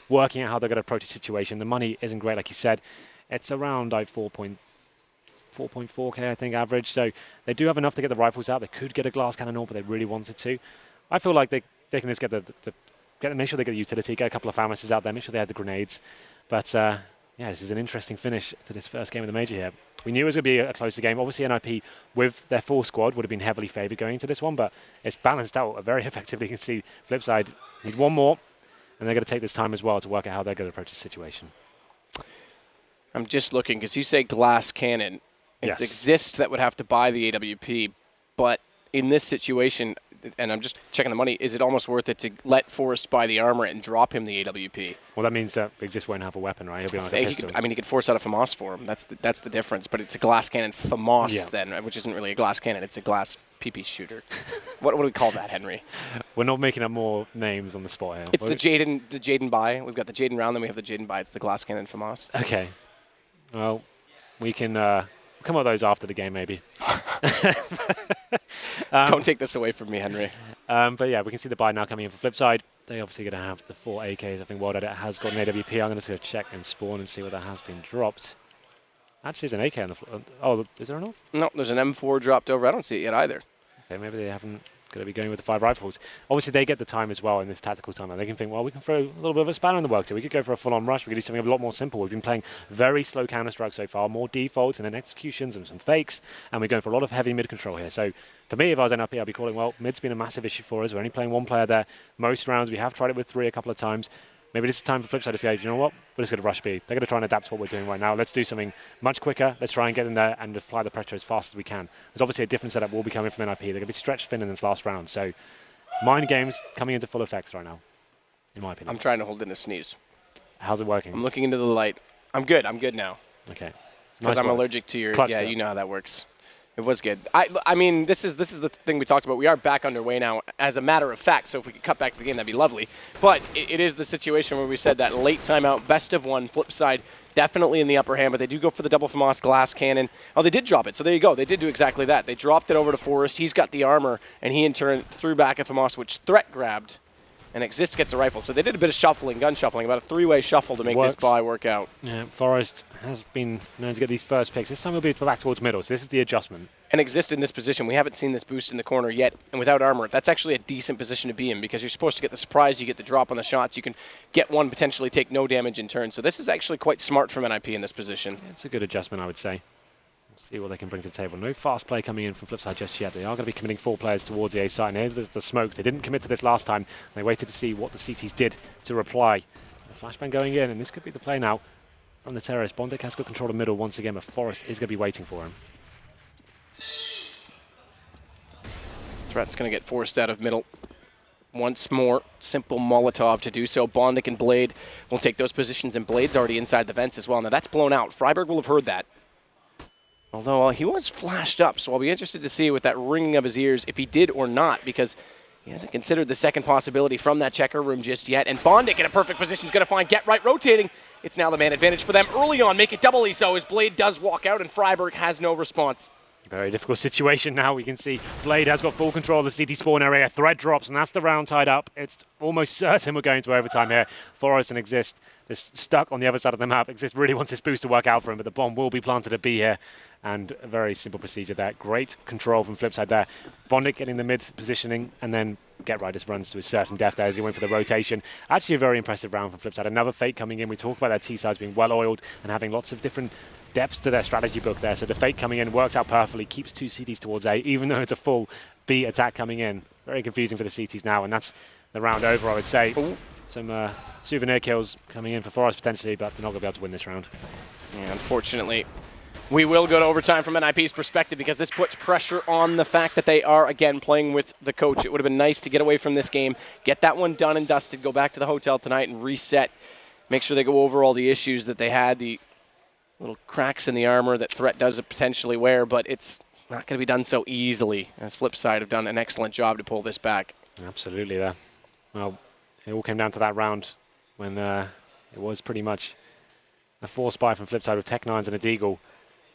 working out how they're going to approach the situation. The money isn't great, like you said. It's around like 4.4k, I think, average. So they do have enough to get the rifles out. They could get a glass cannon or, but they really wanted to. I feel like they can just get make sure they get the utility, get a couple of FAMASs out there, make sure they had the grenades. But yeah, this is an interesting finish to this first game of the major here. We knew it was going to be a closer game. Obviously, NiP, with their full squad, would have been heavily favoured going into this one, but it's balanced out very effectively. You can see Flipside need one more, and they're going to take this time as well to work out how they're going to approach the situation. I'm just looking, because you say glass cannon. It's Yes. Exist that would have to buy the AWP, but in this situation, and I'm just checking the money, is it almost worth it to let Forrest buy the armor and drop him the AWP? Well, that means that Exist won't have a weapon, right? He'll be on a pistol. He could force out a FAMAS for him. That's the difference. But it's a glass cannon FAMAS then, which isn't really a glass cannon. It's a glass PP shooter. What do we call that, Henry? We're not making up more names on the spot here. It's the Jaden buy. We've got the Jaden round, then we have the Jaden buy. It's the glass cannon FAMAS. Okay. Well, we can come up with those after the game, maybe. Don't take this away from me, Henry. But yeah, we can see the buy now coming in for Flipside. They're obviously going to have the 4 AKs. I think World Edit has got an AWP. I'm going to go check and spawn and see where that has been dropped. Actually, there's an AK on the floor. Oh, is there or not? No, there's an M4 dropped over. I don't see it yet either. Okay, maybe they haven't going to be going with the 5 rifles. Obviously, they get the time as well in this tactical time. They can think, well, we can throw a little bit of a spanner in the works here. We could go for a full-on rush. We could do something a lot more simple. We've been playing very slow Counter-Strike so far, more defaults and then executions and some fakes, and we're going for a lot of heavy mid-control here. So for me, if I was NiP, I'd be calling, well, mid's been a massive issue for us. We're only playing 1 player there. Most rounds, we have tried it with 3 a couple of times. maybe this is time for Flipside to say, you know what, we're just going to rush B. They're going to try and adapt to what we're doing right now. Let's do something much quicker. Let's try and get in there and apply the pressure as fast as we can. There's obviously a different setup will be coming from NiP. They're going to be stretched thin in this last round. So mind games coming into full effect right now, in my opinion. I'm trying to hold in a sneeze. How's it working? I'm looking into the light. I'm good. I'm good now. Okay. Because I'm allergic to your... Yeah, you know how that works. It was good. I mean, this is the thing we talked about. We are back underway now, as a matter of fact. So if we could cut back to the game, that'd be lovely. But it is the situation where we said that late timeout, best of one, Flipside definitely in the upper hand. But they do go for the double FAMAS glass cannon. Oh, they did drop it. So there you go. They did do exactly that. They dropped it over to Forrest. He's got the armor, and he in turn threw back at FAMAS, which Threat grabbed. And Exist gets a rifle. So they did a bit of shuffling, gun shuffling, about a three-way shuffle to make this buy work out. Yeah, Forrest has been known to get these first picks. This time he'll be back towards middle, so this is the adjustment. And Exist in this position. We haven't seen this boost in the corner yet, and without armor, that's actually a decent position to be in because you're supposed to get the surprise, you get the drop on the shots, you can get one, potentially take no damage in turn. So this is actually quite smart from NiP in this position. Yeah, it's a good adjustment, I would say. See what they can bring to the table. No fast play coming in from Flipside just yet. They are going to be committing 4 players towards the A side. And here's the smokes. They didn't commit to this last time. They waited to see what the CTs did to reply. The flashbang going in, and this could be the play now from the terrorist. Bondik has got control of middle once again, but Forrest is going to be waiting for him. Threat's going to get forced out of middle. Once more, simple Molotov to do so. Bondik and Blade will take those positions, and Blade's already inside the vents as well. Now that's blown out. Freiburg will have heard that. Although he was flashed up, so I'll be interested to see with that ringing of his ears if he did or not, because he hasn't considered the second possibility from that checker room just yet. And Bondik in a perfect position is going to find Get Right rotating. It's now the man advantage for them early on. Make it doubly so as Blade does walk out, and Freiburg has no response. Very difficult situation now. We can see Blade has got full control of the CT spawn area. Threat drops, and that's the round tied up. It's almost certain we're going to overtime here. Forrest and Exist is stuck on the other side of the map. Exist really wants this boost to work out for him, but the bomb will be planted at B here. And a very simple procedure there. Great control from Flipside there. Bondik getting the mid positioning, and then Get Right just runs to his certain death there as he went for the rotation. Actually a very impressive round from Flipside. Another Fake coming in. We talk about their T-sides being well-oiled and having lots of different depths to their strategy book there. So the Fake coming in works out perfectly, keeps 2 CTs towards A, even though it's a full B attack coming in. Very confusing for the CTs now, and that's the round over, I would say. Ooh. Some souvenir kills coming in for Forrest potentially, but they're not going to be able to win this round. Yeah, unfortunately, we will go to overtime from NiP's perspective because this puts pressure on the fact that they are, again, playing with the coach. It would have been nice to get away from this game, get that one done and dusted, go back to the hotel tonight and reset, make sure they go over all the issues that they had, the little cracks in the armor that Threat does potentially wear, but it's not going to be done so easily, as Flipside have done an excellent job to pull this back. Absolutely there. Well, it all came down to that round when it was pretty much a forced buy from Flipside with Tech-9s and a Deagle.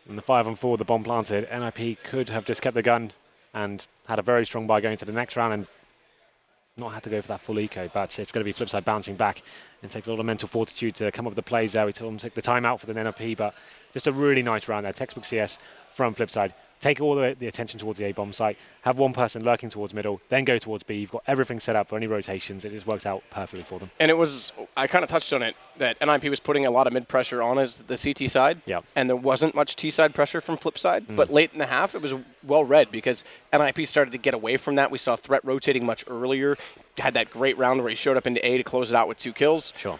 And the 5-on-4, the bomb planted, NiP could have just kept the gun and had a very strong buy going to the next round and not had to go for that full eco, but it's going to be Flipside bouncing back and take a lot of mental fortitude to come up with the plays there. We told them to take the time out for the NiP, but just a really nice round there. Textbook CS from Flipside. Take all the attention towards the A-bomb site, have one person lurking towards middle, then go towards B. You've got everything set up for any rotations. It just works out perfectly for them. And it was, I kind of touched on it, that NiP was putting a lot of mid-pressure on the CT side, and there wasn't much T-side pressure from Flipside, but late in the half, it was well-read because NiP started to get away from that. We saw Threat rotating much earlier, had that great round where he showed up into A to close it out with 2 kills. Sure.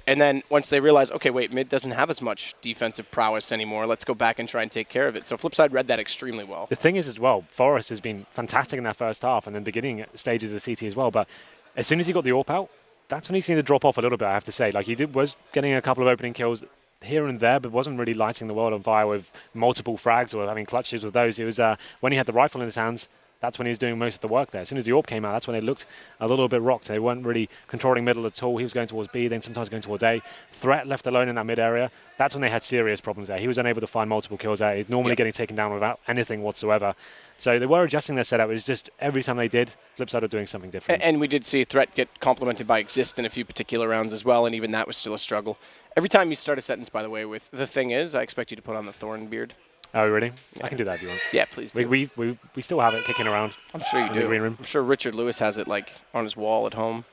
And then once they realized, okay, wait, mid doesn't have as much defensive prowess anymore. Let's go back and try and take care of it. So Flipside read that extremely well. The thing is as well, Forrest has been fantastic in that first half and then beginning stages of the CT as well. But as soon as he got the AWP out, that's when he seemed to drop off a little bit, I have to say. Like he was getting a couple of opening kills here and there, but wasn't really lighting the world on fire with multiple frags or having clutches with those. It was when he had the rifle in his hands, that's when he was doing most of the work there. As soon as the AWP came out, that's when they looked a little bit rocked. They weren't really controlling middle at all. He was going towards B, then sometimes going towards A. Threat left alone in that mid area. That's when they had serious problems there. He was unable to find multiple kills there. He's normally getting taken down without anything whatsoever. So they were adjusting their setup. It was just every time they did, Flipside were doing something different. And we did see Threat get complemented by Exist in a few particular rounds as well, and even that was still a struggle. Every time you start a sentence, by the way, with "the thing is," I expect you to put on the Thorn beard. Oh, really? Yeah. I can do that if you want. Yeah, please do. We still have it kicking around. I'm sure you do. The green room. I'm sure Richard Lewis has it like on his wall at home.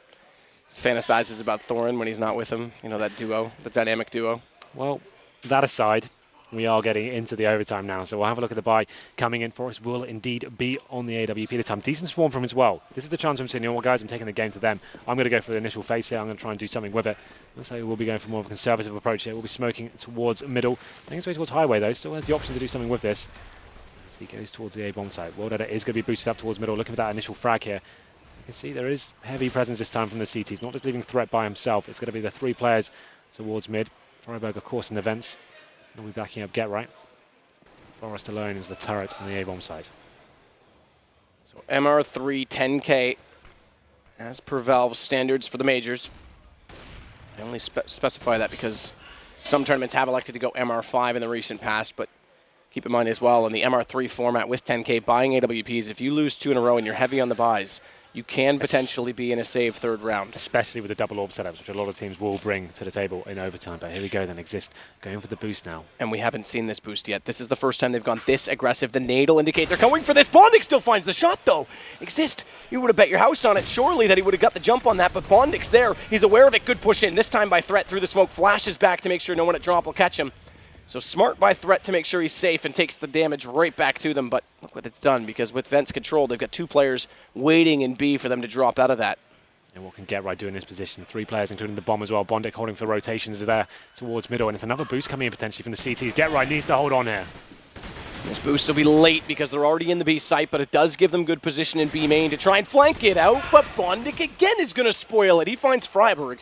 Fantasizes about Thorin when he's not with him. You know, that duo, the dynamic duo. Well, that aside, We are getting into the overtime now, so we'll have a look at the buy coming in. Forest will indeed be on the AWP this time. Decent spawn from him as well. This is the chance I'm saying, you know what, guys, I'm taking the game to them. I'm going to go for the initial phase here. I'm going to try and do something with it. Looks like we'll be going for more of a conservative approach here. We'll be smoking towards middle. I think it's way towards highway, though. Still has the option to do something with this. He goes towards the A-bomb site. World Edit is going to be boosted up towards middle. Looking for that initial frag here. You can see there is heavy presence this time from the CT. He's not just leaving Threat by himself. It's going to be the 3 players towards mid. Freiburg, of course, in the vents. We'll be backing up Get Right. Forest alone is the turret on the A-bomb side. So MR3 10K, as per Valve's standards for the majors. I only specify that because some tournaments have elected to go MR5 in the recent past, but keep in mind as well, in the MR3 format with 10K, buying AWPs, if you lose 2 in a row and you're heavy on the buys, you can potentially be in a save third round. Especially with the double orb setups, which a lot of teams will bring to the table in overtime. But here we go then, Exist going for the boost now. And we haven't seen this boost yet. This is the first time they've gone this aggressive. The nade will indicate they're going for this. Bondik still finds the shot though. Exist, you would have bet your house on it surely that he would have got the jump on that, but Bondik's there. He's aware of it. Good push in. This time by Threat through the smoke. Flashes back to make sure no one at drop will catch him. So smart by Threat to make sure he's safe and takes the damage right back to them. But look what it's done, because with vents controlled, they've got 2 players waiting in B for them to drop out of that. And what can Get Right do in this position? 3 players, including the bomb as well. Bondik holding for the rotations there towards middle, and it's another boost coming in potentially from the CTs. Get Right needs to hold on here. This boost will be late because they're already in the B site, but it does give them good position in B main to try and flank it out. But Bondik again is going to spoil it. He finds Freiburg.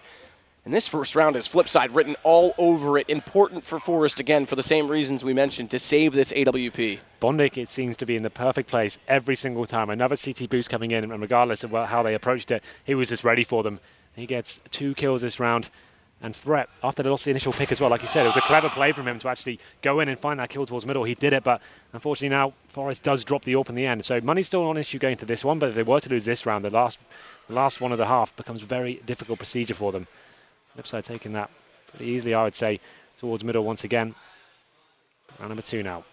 And this first round is Flipside written all over it. Important for Forest, again, for the same reasons we mentioned, to save this AWP. Bondik, it seems to be in the perfect place every single time. Another CT boost coming in, and regardless of how they approached it, he was just ready for them. He gets 2 kills this round. And Threat, after they lost the initial pick as well, like you said, it was a clever play from him to actually go in and find that kill towards middle. He did it, but unfortunately now Forest does drop the AWP in the end. So money's still not an issue going to this one, but if they were to lose this round, the last one of the half becomes very difficult procedure for them. Flipside taking that pretty easily, I would say, towards middle once again. Round number 2 now.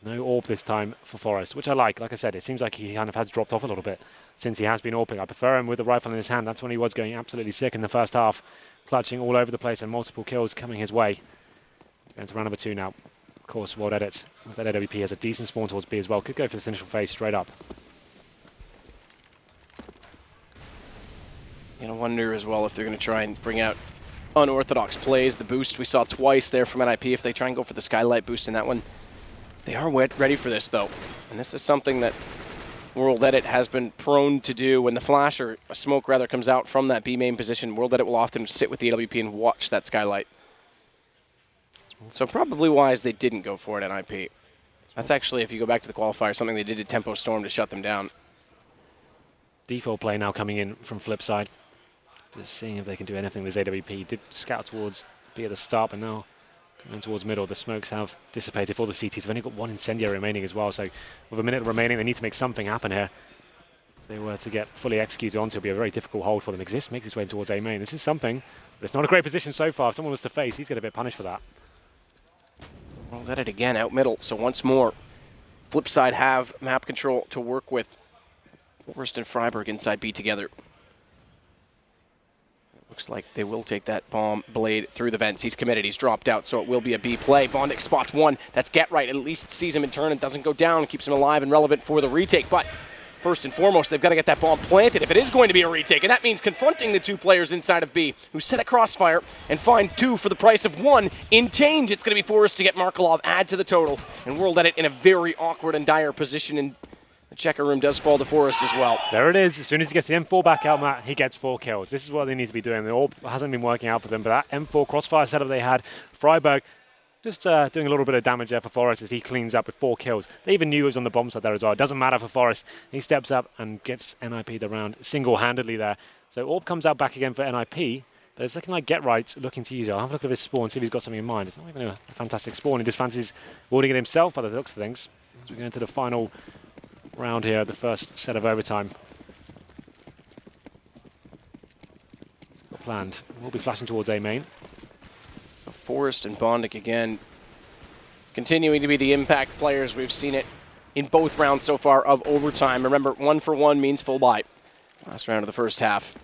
No AWP this time for Forest, which I like. Like I said, it seems like he kind of has dropped off a little bit since he has been AWPing. I prefer him with the rifle in his hand. That's when he was going absolutely sick in the first half, clutching all over the place and multiple kills coming his way. Going to round number 2 now. Of course, World Edit with that AWP has a decent spawn towards B as well. Could go for this initial phase straight up. You know, wonder as well if they're going to try and bring out unorthodox plays. The boost we saw twice there from NiP. If they try and go for the skylight boost in that one, they are ready for this though. And this is something that World Edit has been prone to do. When the flash or a smoke rather comes out from that B main position, World Edit will often sit with the AWP and watch that skylight. So probably wise they didn't go for it at NiP. That's actually, if you go back to the qualifier, something they did at Tempo Storm to shut them down. Default play now coming in from Flipside. Just seeing if they can do anything. This AWP did scout towards B at the start, but now coming towards middle. The smokes have dissipated for the CTs. They've only got 1 incendiary remaining as well, so with a minute remaining, they need to make something happen here. If they were to get fully executed onto, it would be a very difficult hold for them. Exist makes his way towards A main. This is something, but it's not a great position so far. If someone was to face, he's going to get punished for that. World Edit again out middle, so once more, Flipside have map control to work with. Forest and Freiburg inside B together. Looks like they will take that bomb blade through the vents. He's committed. He's dropped out, so it will be a B play. Bondik spots 1. That's Get Right. At least sees him in turn and doesn't go down. Keeps him alive and relevant for the retake. But first and foremost, they've got to get that bomb planted if it is going to be a retake. And that means confronting the 2 players inside of B who set a crossfire and find 2 for the price of 1 in change. It's going to be Forest to get Markelov, add to the total. And World Edit in a very awkward and dire position. And the checker room does fall to Forest as well. There it is. As soon as he gets the M4 back out, Matt, he gets 4 kills. This is what they need to be doing. The AWP hasn't been working out for them, but that M4 crossfire setup they had, Freiburg just doing a little bit of damage there for Forest as he cleans up with 4 kills. They even knew he was on the bomb side there as well. It doesn't matter for Forest. He steps up and gives NiP the round single-handedly there. So AWP comes out back again for NiP, but it's looking like Get Right looking to use it. I'll have a look at his spawn, see if he's got something in mind. It's not even a fantastic spawn. He just fancies warding it himself by the looks of things. As we go into the final round here, the first set of overtime. It's got planned. We'll be flashing towards A main. So Forest and Bondik again continuing to be the impact players. We've seen it in both rounds so far of overtime. Remember, 1 for 1 means full buy. Last round of the first half.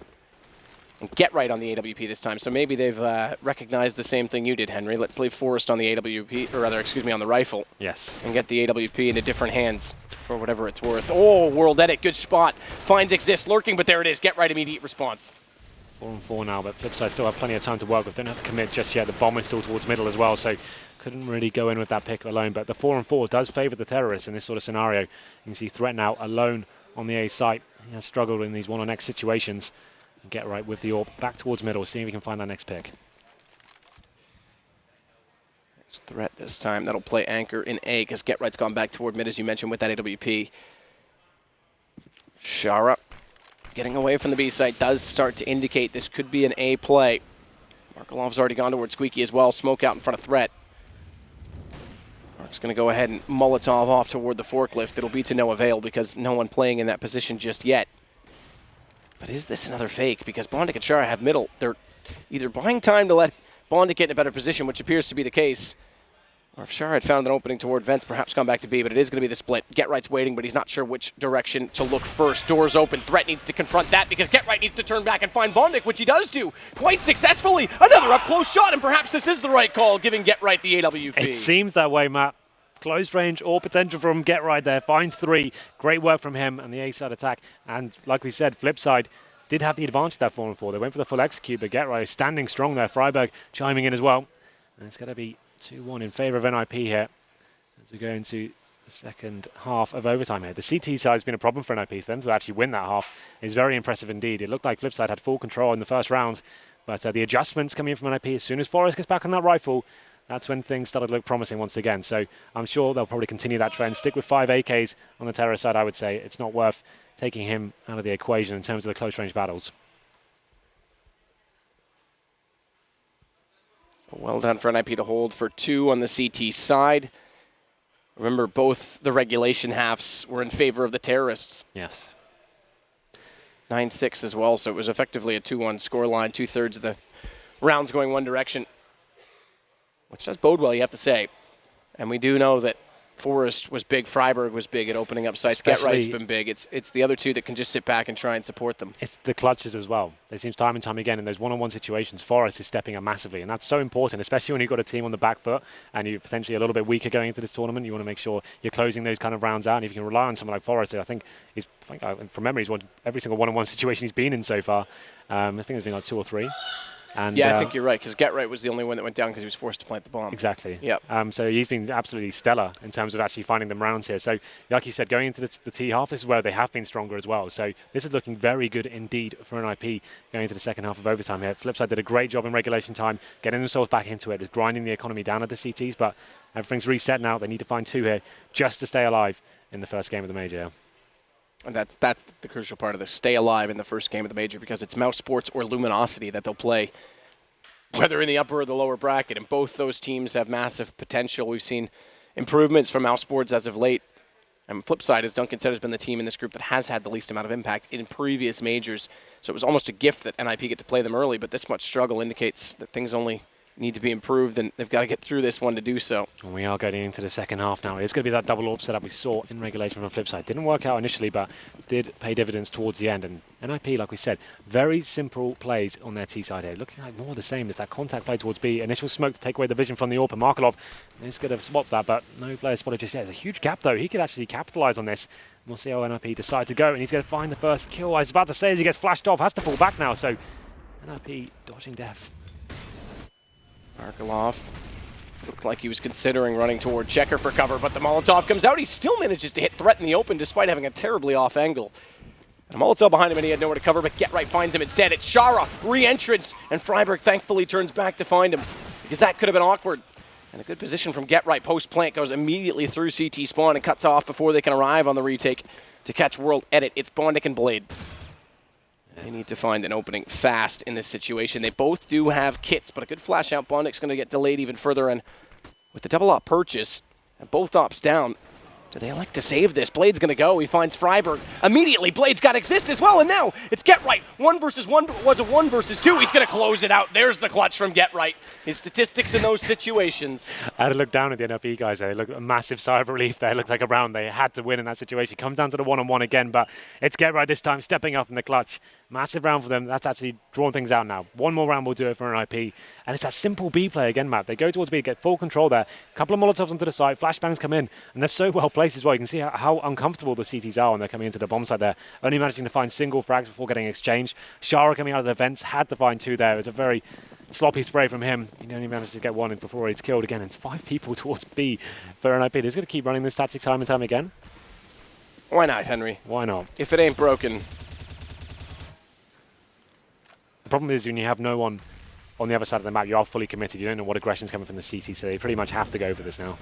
And Get Right on the AWP this time, so maybe they've recognized the same thing you did, Henry. Let's leave Forrest on the AWP, or rather, excuse me, on the rifle. Yes. And get the AWP into different hands for whatever it's worth. Oh, World Edit, good spot. Finds Exist lurking, but there it is. Get Right, immediate response. 4-on-4 now, but Flipside still have plenty of time to work with. Don't have to commit just yet. The bomb is still towards middle as well, so couldn't really go in with that pick alone. But the 4-on-4 does favor the terrorists in this sort of scenario. You can see Threat now alone on the A site. He has struggled in these 1-on-X situations. Get Right with the AWP back towards middle, see if we can find that next pick. It's Threat this time. That'll play anchor in A, because Get Right's gone back toward mid, as you mentioned, with that AWP. Shara getting away from the B site does start to indicate this could be an A play. Markelov's already gone towards Squeaky as well. Smoke out in front of Threat. Mark's going to go ahead and Molotov off toward the forklift. It'll be to no avail because no one playing in that position just yet. But is this another fake? Because Bondic and Shara have middle. They're either buying time to let Bondic get in a better position, which appears to be the case, or if Shara had found an opening toward vents, perhaps gone back to B, but it is going to be the split. Get Right's waiting, but he's not sure which direction to look first. Doors open. Threat needs to confront that because Get Right needs to turn back and find Bondic, which he does do quite successfully. Another up-close shot, and perhaps this is the right call, giving Get Right the AWP. It seems that way, Matt. Close range or potential from Get Right there. Finds 3. Great work from him and the A-side attack. And like we said, Flipside did have the advantage that 4-on-4. They went for the full execute, but Get Right is standing strong there. Freiburg chiming in as well. And it's going to be 2-1 in favor of NiP here as we go into the second half of overtime here. The CT side has been a problem for NiP. For them to actually win that half is very impressive indeed. It looked like Flipside had full control in the first round, but the adjustments coming in from NiP, as soon as Forrest gets back on that rifle, that's when things started to look promising once again. So I'm sure they'll probably continue that trend. Stick with 5 AKs on the terror side, I would say. It's not worth taking him out of the equation in terms of the close-range battles. So well done for NiP to hold for 2 on the CT side. Remember, both the regulation halves were in favor of the terrorists. Yes. 9-6 as well, so it was effectively a 2-1 scoreline, 2/3 of the rounds going one direction, which does bode well, you have to say. And we do know that Forrest was big, Freiburg was big at opening up sites. Get Right's been big. It's the other two that can just sit back and try and support them. It's the clutches as well. It seems time and time again in those one-on-one situations, Forrest is stepping up massively, and that's so important, especially when you've got a team on the back foot and you're potentially a little bit weaker going into this tournament. You want to make sure you're closing those kind of rounds out, and if you can rely on someone like Forrest, I think from memory, he's won every single one-on-one situation he's been in so far. I think there's been like 2 or 3. And yeah, I think you're right, because Get Right was the only one that went down because he was forced to plant the bomb. Exactly. Yeah. So he's been absolutely stellar in terms of actually finding them rounds here. So, like you said, going into the T half, this is where they have been stronger as well. So this is looking very good indeed for NiP going into the second half of overtime here. Flipside did a great job in regulation time, getting themselves back into it, just grinding the economy down at the CTs, but everything's reset now. They need to find 2 here just to stay alive in the first game of the major. And that's the crucial part of this, stay alive in the first game of the major, because it's Mouse Sports or Luminosity that they'll play, whether in the upper or the lower bracket, and both those teams have massive potential. We've seen improvements from Mouse Sports as of late. And Flipside, as Duncan said, has been the team in this group that has had the least amount of impact in previous majors. So it was almost a gift that NiP get to play them early, but this much struggle indicates that things only need to be improved, and they've got to get through this one to do so. And we are getting into the second half now. It's going to be that double AWP setup we saw in regulation from Flipside. Didn't work out initially, but did pay dividends towards the end. And NiP, like we said, very simple plays on their T side here. Looking like more the same as that contact play towards B. Initial smoke to take away the vision from the AWP. And Markelov is going to spot that, but no player spotted just yet. There's a huge gap, though. He could actually capitalize on this. We'll see how NiP decide to go, and he's going to find the first kill. I was about to say, as he gets flashed off, has to fall back now. So NiP dodging death. Markelov looked like he was considering running toward Checker for cover, but the Molotov comes out. He still manages to hit Threat in the open despite having a terribly off angle. And a Molotov behind him, and he had nowhere to cover, but Get Right finds him instead. It's Shara, re-entrance, and Freiburg thankfully turns back to find him, because that could have been awkward. And a good position from Get Right. Post-plant goes immediately through CT spawn and cuts off before they can arrive on the retake to catch World Edit. It's Bondic and Blade. They need to find an opening fast in this situation. They both do have kits, but a good flash out. Bondic's going to get delayed even further, and with the double op purchase and both ops down, do they elect to save this? Blade's going to go. He finds Freiburg. Immediately, Blade's got Exist as well, and now it's Get Right. 1 versus 1, but it was a 1 versus 2. He's going to close it out. There's the clutch from Get Right. His statistics in those situations. I had to look down at the NiP guys there. They looked a massive sigh of relief there. It looked like a round they had to win in that situation. Comes down to the one-on-one again, but it's Get Right this time, stepping up in the clutch Massive round for them. That's actually drawn things out now. One more round will do it for NiP. And it's that simple B play again, Matt. They go towards B, get full control there. A couple of Molotovs onto the side. Flashbangs come in. And they're so well placed as well. You can see how uncomfortable the CTs are when they're coming into the bomb side there. Only managing to find single frags before getting exchanged. Shara coming out of the vents. Had to find 2 there. It was a very sloppy spray from him. He only managed to get 1 before he's killed again. And 5 people towards B for NiP. They're going to keep running this tactic time and time again. Why not, Henry? Why not? If it ain't broken. The problem is when you have no one on the other side of the map, you are fully committed. You don't know what aggression's coming from the CT, so they pretty much have to go for this now.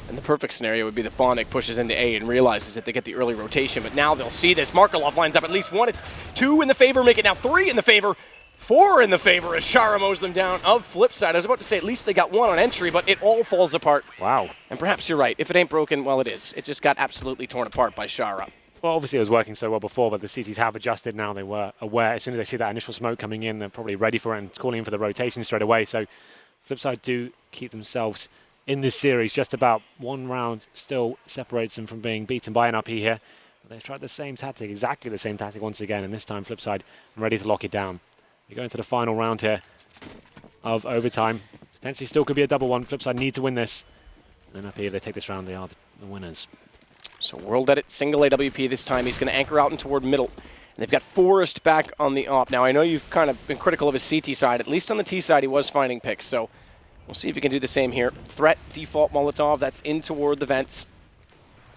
And the perfect scenario would be that Bondic pushes into A and realizes that they get the early rotation, but now they'll see this. Markelov lines up at least 1. It's 2 in the favor, make it now 3 in the favor, 4 in the favor as Shara mows them down of Flipside. I was about to say at least they got 1 on entry, but it all falls apart. Wow. And perhaps you're right. If it ain't broken, well, it is. It just got absolutely torn apart by Shara. Well, obviously it was working so well before, but the CTs have adjusted now. They were aware. As soon as they see that initial smoke coming in, they're probably ready for it and calling in for the rotation straight away. So Flipside do keep themselves in this series. Just about 1 round still separates them from being beaten by NiP here. But they've tried the same tactic, exactly the same tactic once again, and this time Flipside ready to lock it down. They go into the final round here of overtime. Potentially still could be a double one. Flipside need to win this. And NiP, if they take this round, they are the winners. So World Edit, single AWP this time. He's going to anchor out and toward middle. And they've got Forrest back on the op. Now, I know you've kind of been critical of his CT side. At least on the T side, he was finding picks. So we'll see if he can do the same here. Threat, default Molotov. That's in toward the vents.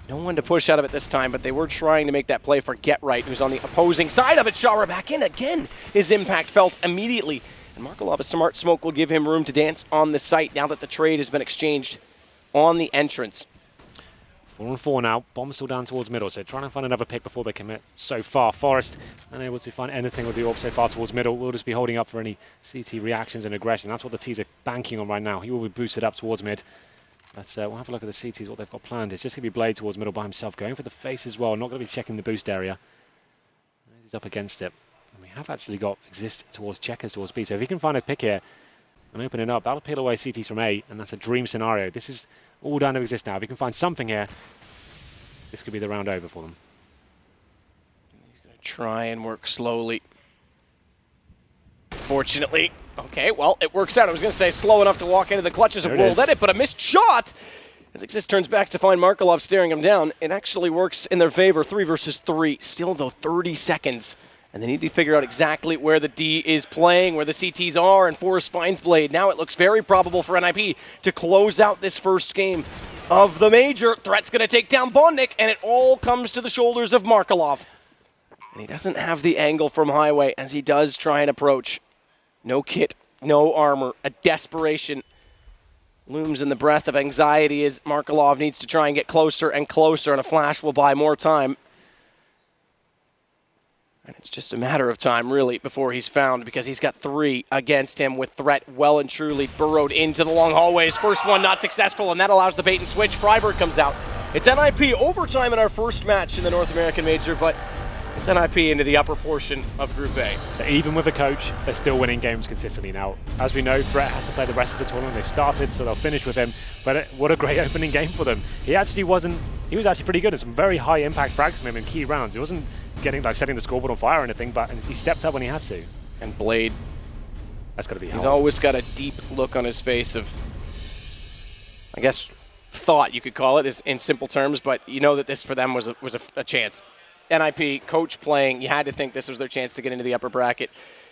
No one to push out of it this time, but they were trying to make that play for Get Right, who's on the opposing side of it. Shara back in again. His impact felt immediately. And Markelov, a smart smoke, will give him room to dance on the site now that the trade has been exchanged on the entrance. 4 on 4 now. Bomb still down towards middle, so trying to find another pick before they commit so far. Forrest unable to find anything with the AWP so far towards middle. We'll just be holding up for any CT reactions and aggression. That's what the T's are banking on right now. He will be boosted up towards mid. But we'll have a look at the CTs, what they've got planned. It's just going to be Blade towards middle by himself, going for the face as well. Not going to be checking the boost area. He's up against it. And we have actually got Exist towards Checkers towards B. So if he can find a pick here and open it up, that'll peel away CTs from A, and that's a dream scenario. This is all down to Exist now. If he can find something here, this could be the round over for them. He's going to try and work slowly. Fortunately, okay, well, it works out. I was going to say slow enough to walk into the clutches of World Edit, but a missed shot. As Exist turns back to find Markelov staring him down, it actually works in their favor. 3 versus 3. Still, though, 30 seconds. And they need to figure out exactly where the D is playing, where the CTs are, and Forrest finds Blade. Now it looks very probable for NiP to close out this first game of the major. Threat's going to take down Bondic, and it all comes to the shoulders of Markelov. And he doesn't have the angle from Highway as he does try and approach. No kit, no armor, a desperation looms in the breath of anxiety as Markelov needs to try and get closer and closer, and a flash will buy more time. And it's just a matter of time, really, before he's found, because he's got 3 against him with Threat well and truly burrowed into the long hallways. First one not successful, and that allows the bait and switch. Freiburg comes out. It's NiP overtime in our first match in the North American Major, but it's NiP into the upper portion of Group A. So even with a coach, they're still winning games consistently now. As we know, Threat has to play the rest of the tournament. They've started, so they'll finish with him. But what a great opening game for them. He was actually pretty good at some very high impact frags from him in key rounds. He wasn't getting setting the scoreboard on fire or anything, but he stepped up when he had to. And Blade, that's got to be he's always got a deep look on his face of, I guess, thought you could call it in simple terms, but you know that this for them was a chance. NiP, coach playing, you had to think this was their chance to get into the upper bracket.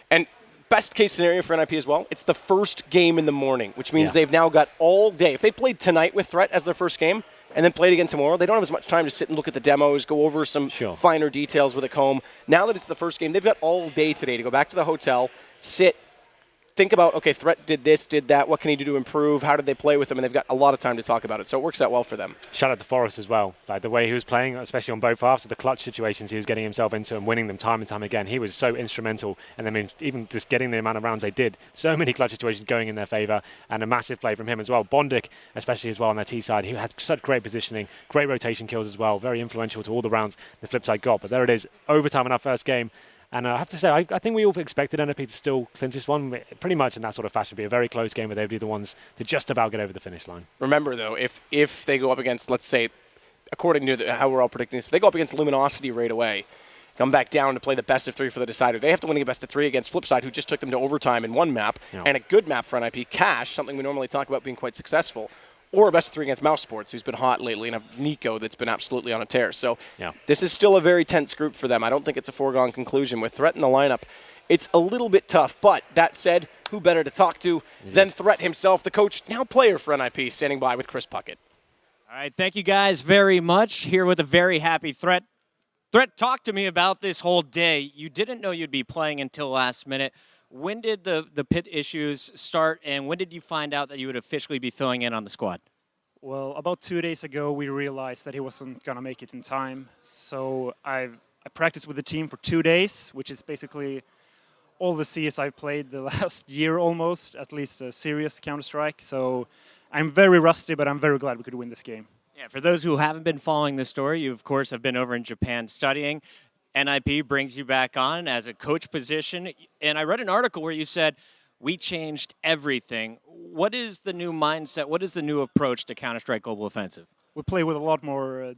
And best case scenario for NiP as well, it's the first game in the morning, which means they've now got all day. If they played tonight with Threat as their first game and then played again tomorrow, they don't have as much time to sit and look at the demos, go over some finer details with a comb. Now that it's the first game, they've got all day today to go back to the hotel, sit, think about, okay, Threat did this, did that, what can he do to improve, how did they play with him, and they've got a lot of time to talk about it, so it works out well for them. Shout out to Forrest as well. Like the way he was playing, especially on both halves, the clutch situations he was getting himself into and winning them time and time again. He was so instrumental, and I mean, even just getting the amount of rounds they did, so many clutch situations going in their favor, and a massive play from him as well. Bondic, especially as well on their T side, he had such great positioning, great rotation kills as well, very influential to all the rounds the Flipside got. But there it is, overtime in our first game. And I have to say, I think we all expected NiP to still clinch this one, pretty much in that sort of fashion. It'd be a very close game where they'd be the ones to just about get over the finish line. Remember, though, if they go up against, let's say, according to how we're all predicting this, if they go up against Luminosity right away, come back down to play the best of 3 for the decider. They have to win a best of 3 against Flipside, who just took them to overtime in one map, and a good map for NiP, Cash, something we normally talk about being quite successful, or a best of 3 against Mouse Sports, who's been hot lately, and a Nico that's been absolutely on a tear. So this is still a very tense group for them. I don't think it's a foregone conclusion. With Trivett in the lineup, it's a little bit tough. But that said, who better to talk to than Trivett himself, the coach, now player for NiP, standing by with Chris Puckett. All right, thank you guys very much. Here with a very happy Trivett. Trivett, talk to me about this whole day. You didn't know you'd be playing until last minute. When did the pit issues start, and when did you find out that you would officially be filling in on the squad? Well, about 2 days ago, we realized that he wasn't going to make it in time. So I practiced with the team for 2 days, which is basically all the CS I've played the last year almost, at least a serious Counter-Strike. So I'm very rusty, but I'm very glad we could win this game. Yeah, for those who haven't been following the story, you, of course, have been over in Japan studying. NiP brings you back on as a coach position. And I read an article where you said, we changed everything. What is the new mindset? What is the new approach to Counter-Strike Global Offensive? We play with a lot more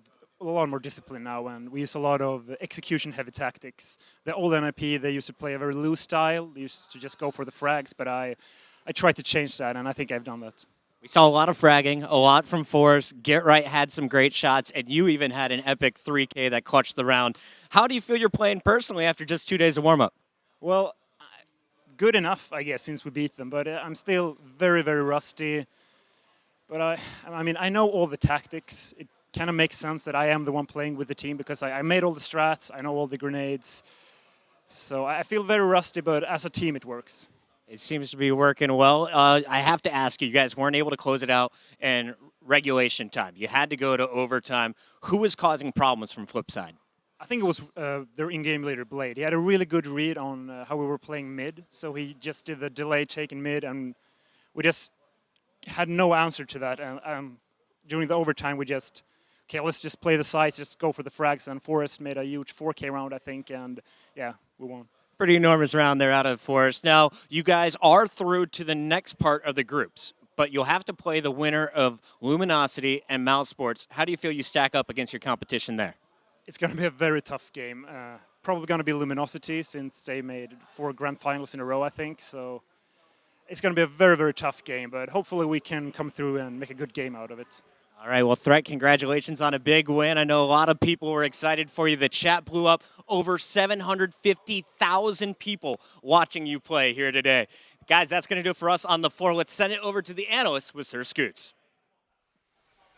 discipline now, and we use a lot of execution-heavy tactics. The old NiP, they used to play a very loose style. They used to just go for the frags, but I tried to change that, and I think I've done that. We saw a lot of fragging, a lot from Forrest. Get Right had some great shots, and you even had an epic 3K that clutched the round. How do you feel you're playing personally after just 2 days of warm-up? Well, good enough, I guess, since we beat them, but I'm still very, very rusty. But I mean, I know all the tactics. It kind of makes sense that I am the one playing with the team because I made all the strats, I know all the grenades. So I feel very rusty, but as a team, it works. It seems to be working well. I have to ask you, you guys weren't able to close it out in regulation time. You had to go to overtime. Who was causing problems from Flipside? I think it was their in-game leader, Blade. He had a really good read on how we were playing mid, so he just did the delay take in mid, and we just had no answer to that. And during the overtime, we just, okay, let's just play the sides, just go for the frags, and Forrest made a huge 4K round, I think, and yeah, we won. Pretty enormous round there out of Forrest. Now, you guys are through to the next part of the groups, but you'll have to play the winner of Luminosity and Mouse Sports. How do you feel you stack up against your competition there? It's going to be a very tough game. Probably going to be Luminosity since they made 4 grand finals in a row, I think. So it's going to be a very, very tough game, but hopefully we can come through and make a good game out of it. All right, well, Trivett, congratulations on a big win. I know a lot of people were excited for you. The chat blew up. Over 750,000 people watching you play here today. Guys, that's going to do it for us on the floor. Let's send it over to the analysts with Sir Scoots.